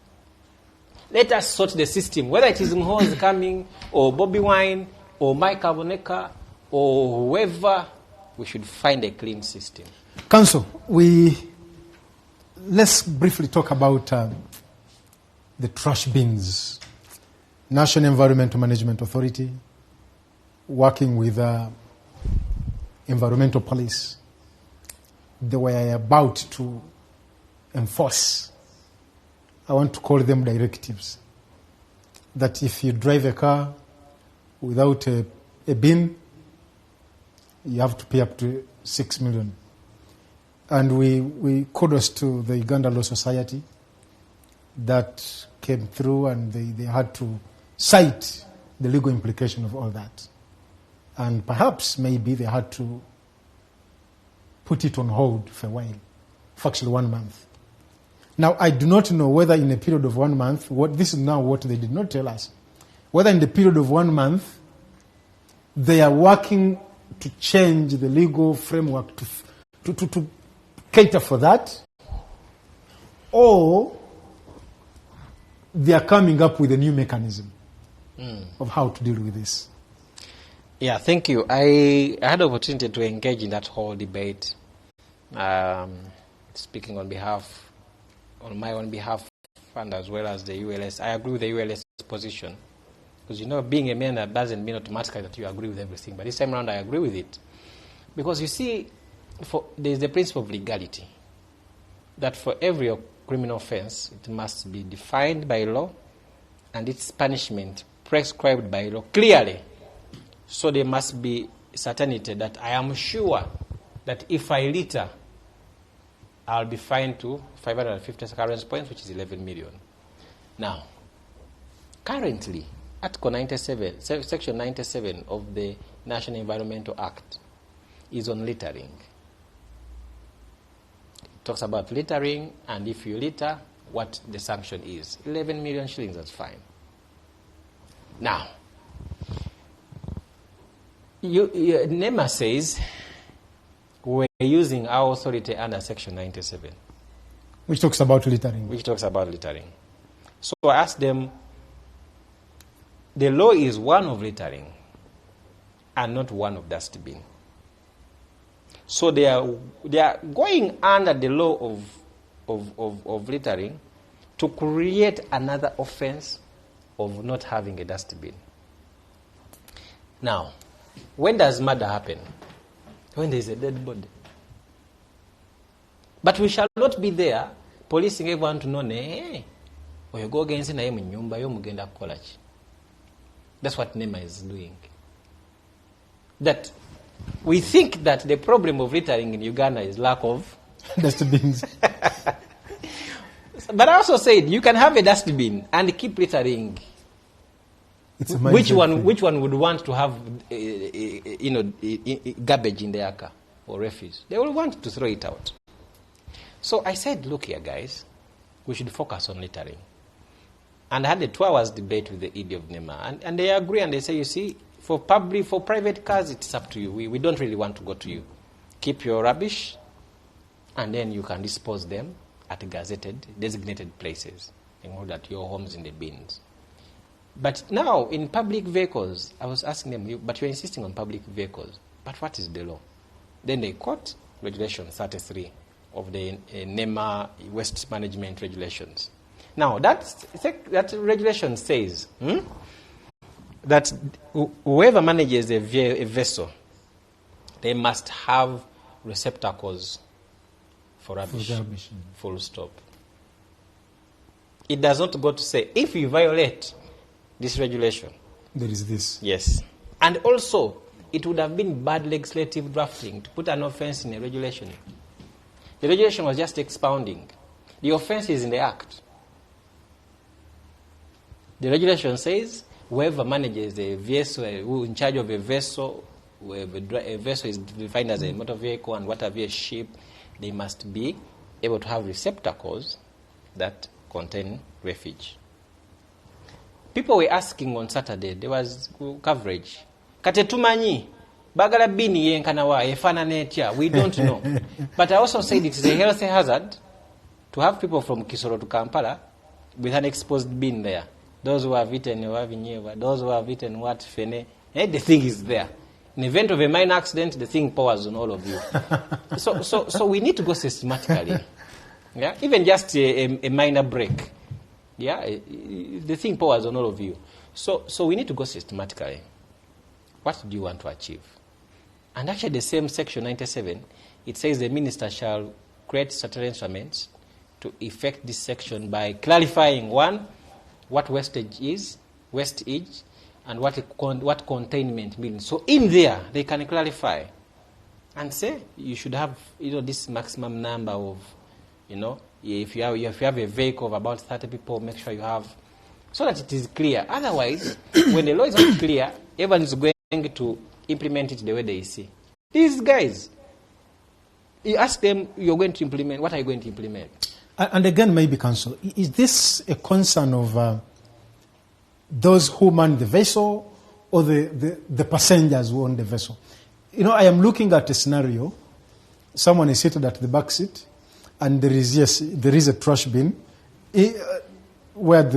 D: Let us sort the system, whether it is Mho's coming, or Bobby Wine, or Michael Aboneka, or whoever, we should find a clean system.
C: Counsel, let's briefly talk about the trash bins. National Environmental Management Authority, working with environmental police, they were about to enforce, I want to call them directives, that if you drive a car without a bin, you have to pay up to 6 million. And we kudos to the Uganda Law Society that came through, and they had to cite the legal implication of all that. And perhaps maybe they had to put it on hold for a while, for actually 1 month. Now, I do not know whether in a period of 1 month, this is now what they did not tell us, whether in the period of 1 month, they are working to change the legal framework to cater for that, or they are coming up with a new mechanism of how to deal with this.
D: Yeah, thank you. I had the opportunity to engage in that whole debate, speaking on my own behalf, and as well as the ULS. I agree with the ULS position. Because, being a man that doesn't mean automatically that you agree with everything. But this time around, I agree with it. Because, you see, there is the principle of legality. That for every criminal offense, it must be defined by law and its punishment prescribed by law clearly. So there must be certainty that I am sure that if I litter, I'll be fined to 550 currency points, which is 11 million. Now, currently, Article 97, Section 97 of the National Environmental Act is on littering. It talks about littering, and if you litter, what the sanction is. 11 million shillings, that's fine. Now, NEMA says we're using our authority under Section 97.
C: Which talks about littering.
D: Which talks about littering. So I asked them, the law is one of littering and not one of dustbin. So they are going under the law of littering to create another offense of not having a dustbin. Now, when does murder happen? When there is a dead body. But we shall not be there policing everyone to know, hey, or you go against na yemu nyumba yo mugenda kukola ki. That's what NEMA is doing. That we think that the problem of littering in Uganda is lack of
C: dustbins.
D: But I also said you can have a dustbin and keep littering. Which one would want to have garbage in their car or refuse? They will want to throw it out. So I said, look here, guys, we should focus on littering. And I had a 2 hours debate with the ED of NEMA, and they agree, and they say, you see, for private cars, it's up to you. We don't really want to go to you. Keep your rubbish, and then you can dispose them at designated places, and hold at your homes in the bins. But now, in public vehicles, I was asking them, but you're insisting on public vehicles. But what is the law? Then they quote Regulation 33 of the NEMA Waste Management Regulations. Now, that regulation says that whoever manages a vessel, they must have receptacles for rubbish. Full stop. It does not go to say, if you violate this regulation,
C: there is this.
D: Yes. And also, it would have been bad legislative drafting to put an offense in a regulation. The regulation was just expounding. The offense is in the Act. The regulation says whoever manages a vessel, who in charge of a vessel, a vessel is defined as a motor vehicle and what have you, a ship, they must be able to have receptacles that contain refuge. People were asking on Saturday, there was coverage. Katetumanyi, bagala bini yenkanawa, efana netya, we don't know. But I also said it is a health hazard to have people from Kisoro to Kampala with an exposed bin there. Those who have eaten those who have eaten what fene, the thing is there. In the event of a minor accident, the thing powers on all of you. So we need to go systematically. Yeah, even just a minor break. Yeah, the thing powers on all of you. So we need to go systematically. What do you want to achieve? And actually the same Section 97, it says the minister shall create certain instruments to effect this section by clarifying, one, what wastage is, and what containment means. So in there, they can clarify and say you should have this maximum number of, if you have a vehicle of about 30 people, make sure you have, so that it is clear. Otherwise, when the law is not clear, everyone is going to implement it the way they see. These guys, you ask them, you're going to implement, what are you going to implement?
C: And again, maybe, Counsel, is this a concern of those who man the vessel or the passengers who own the vessel? I am looking at a scenario. Someone is seated at the back seat, and there is a trash bin where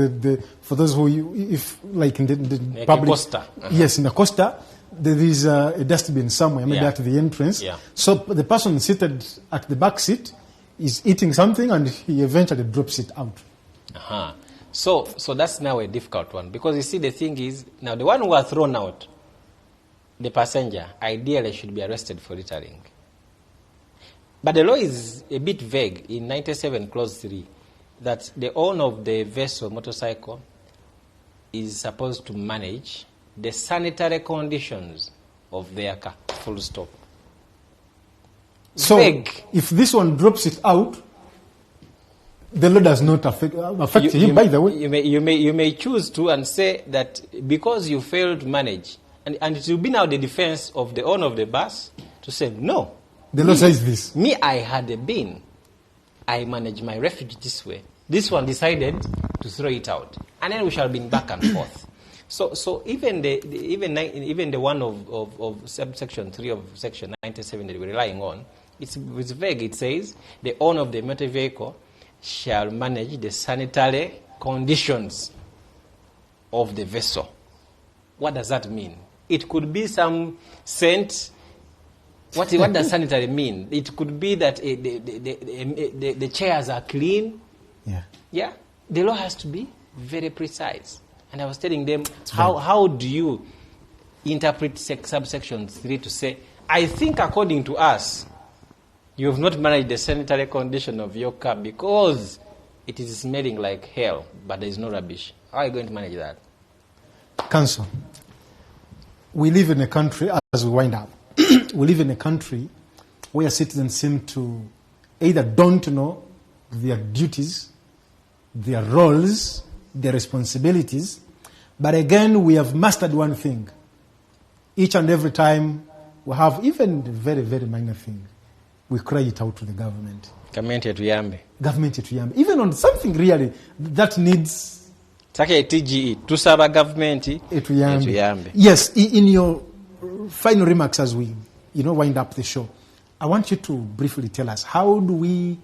C: for those who, if like in the public,
D: Costa.
C: Yes, in the Costa, there is a dustbin somewhere, maybe at the entrance.
D: Yeah.
C: So the person seated at the back seat is eating something, and he eventually drops it out.
D: Uh-huh. So that's now a difficult one, because you see, the thing is, now the one who are thrown out, the passenger, ideally should be arrested for littering. But the law is a bit vague in 97 clause 3. that the owner of the vessel, motorcycle, is supposed to manage the sanitary conditions of their car, full stop.
C: So,
D: Vague.
C: if this one drops it out, the law does not affect him, by the way.
D: You may choose to and say that because you failed to manage, and it will be now the defense of the owner of the bus to say, no.
C: The law says this.
D: Me, I had a bin. I manage my refuge this way. This one decided to throw it out. And then we shall be back and forth. So even the one of subsection 3 of section 97 that we're relying on, it's vague. It says the owner of the motor vehicle shall manage the sanitary conditions of the vessel. What does that mean? It could be some scent. What does sanitary mean? It could be that the chairs are clean.
C: Yeah.
D: Yeah. The law has to be very precise. And I was telling them, how do you interpret subsection 3 to say, I think according to us, you have not managed the sanitary condition of your car because it is smelling like hell, but there is no rubbish. How are you going to manage that?
C: Counsel, we live in a country, as we wind up, we live in a country where citizens seem to either don't know their duties, their roles, their responsibilities, but again, we have mastered one thing. Each and every time we have even the very, very minor thing, we cry it out to the government.
D: Government etuyambe.
C: Government etuyambe. Even on something really that needs...
D: Sake TGE, tusaba government etuyambe.
C: Yes, in your final remarks as we wind up the show, I want you to briefly tell us, how do we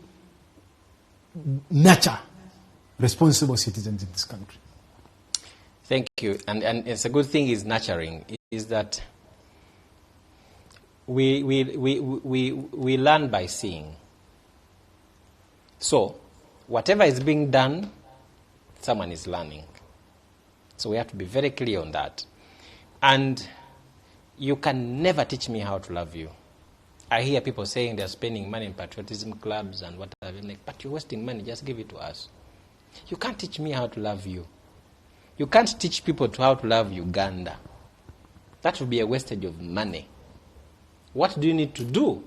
C: nurture responsible citizens in this country?
D: Thank you. And it's a good thing is nurturing, is that we learn by seeing. So, whatever is being done, someone is learning. So we have to be very clear on that. And you can never teach me how to love you. I hear people saying they're spending money in patriotism clubs and what have you. Like, but you're wasting money, just give it to us. You can't teach me how to love you. You can't teach people how to love Uganda. That would be a wastage of money. What do you need to do?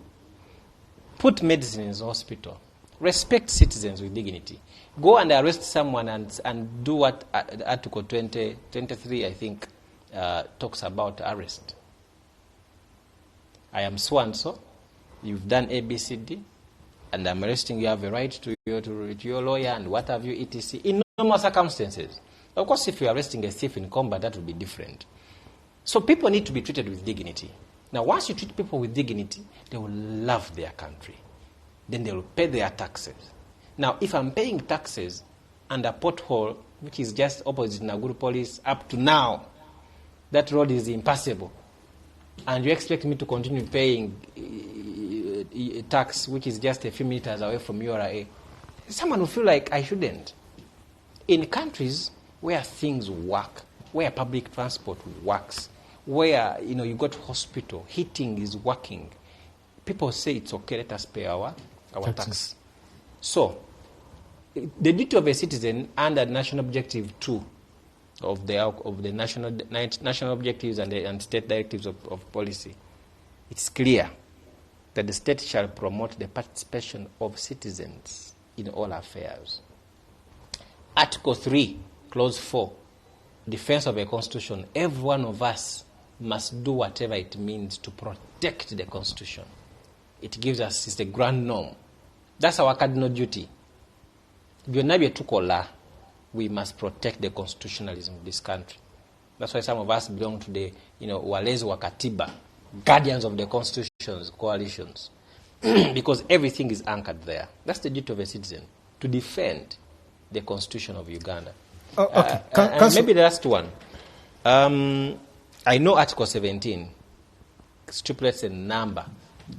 D: Put medicine in the hospital. Respect citizens with dignity. Go and arrest someone and do what Article 23, I think, talks about arrest. I am so-and-so. You've done ABCD. And I'm arresting you. You have a right to your lawyer and what have you, etc. In normal circumstances. Of course, if you're arresting a thief in combat, that would be different. So people need to be treated with dignity. Now, once you treat people with dignity, they will love their country. Then they will pay their taxes. Now, if I'm paying taxes and a pothole, which is just opposite Naguru Police, up to now, that road is impassable, and you expect me to continue paying tax, which is just a few meters away from URA, someone will feel like I shouldn't. In countries where things work, where public transport works, where you got hospital, heating is working, people say it's okay, let us pay our tax. So, the duty of a citizen under National Objective 2 of the national objectives and state directives of policy, it's clear that the state shall promote the participation of citizens in all affairs. Article 3, Clause 4, defense of a constitution. Every one of us must do whatever it means to protect the constitution. It gives us, it's the grand norm. That's our cardinal duty. We must protect the constitutionalism of this country. That's why some of us belong to the, Walezi wa Katiba, guardians of the constitution's coalitions. Because everything is anchored there. That's the duty of a citizen, to defend the constitution of Uganda.
C: Okay.
D: Maybe the last one. I know Article 17 stipulates a number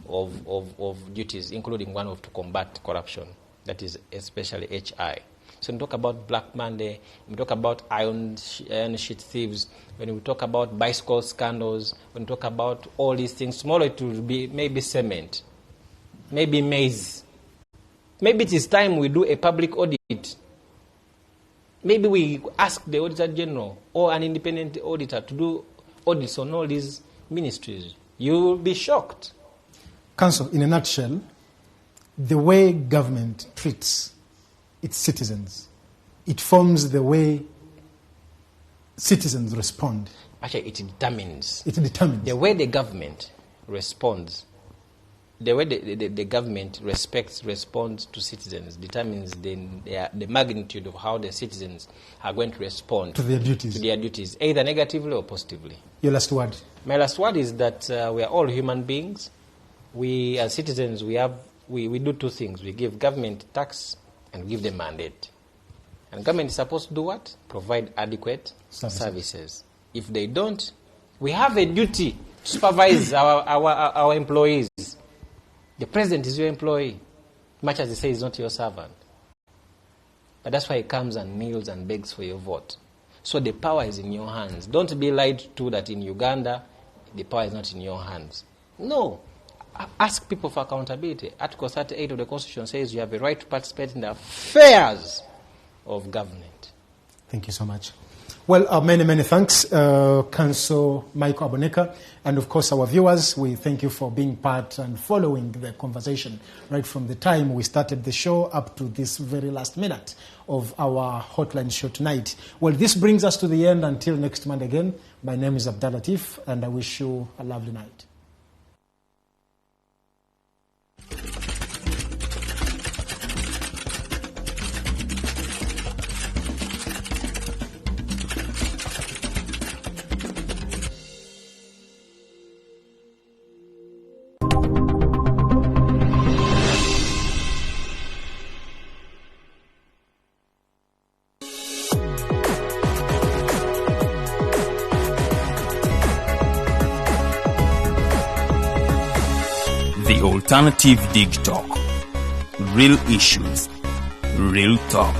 D: of duties, including one of to combat corruption, that is especially HI. So when we talk about Black Monday, when we talk about iron sheet thieves, when we talk about bicycle scandals, when we talk about all these things, tomorrow it will be maybe cement, maybe maize. Maybe it is time we do a public audit Maybe we ask the Auditor General or an independent auditor to do audits on all these ministries. You will be shocked.
C: Counsel, in a nutshell, the way government treats its citizens, it forms the way citizens respond.
D: Actually, it determines.
C: It determines.
D: The way the government responds, the way the government responds to citizens determines the magnitude of how the citizens are going to respond
C: to their duties,
D: either negatively or positively.
C: Your last word?
D: My last word is that we are all human beings. We, as citizens, we do two things. We give government tax and give them mandate. And government is supposed to do what? Provide adequate services. If they don't, we have a duty to supervise our employees. The president is your employee, much as he says he's not your servant. But that's why he comes and kneels and begs for your vote. So the power is in your hands. Don't be lied to that in Uganda, the power is not in your hands. No. Ask people for accountability. Article 38 of the Constitution says you have a right to participate in the affairs of government.
C: Thank you so much. Well, many thanks, Counsel Michael Aboneka, and of course our viewers. We thank you for being part and following the conversation right from the time we started the show up to this very last minute of our hotline show tonight. Well, this brings us to the end. Until next month again, my name is Abdulatif, and I wish you a lovely night.
A: The Alternative Digitalk. Real issues, real talk.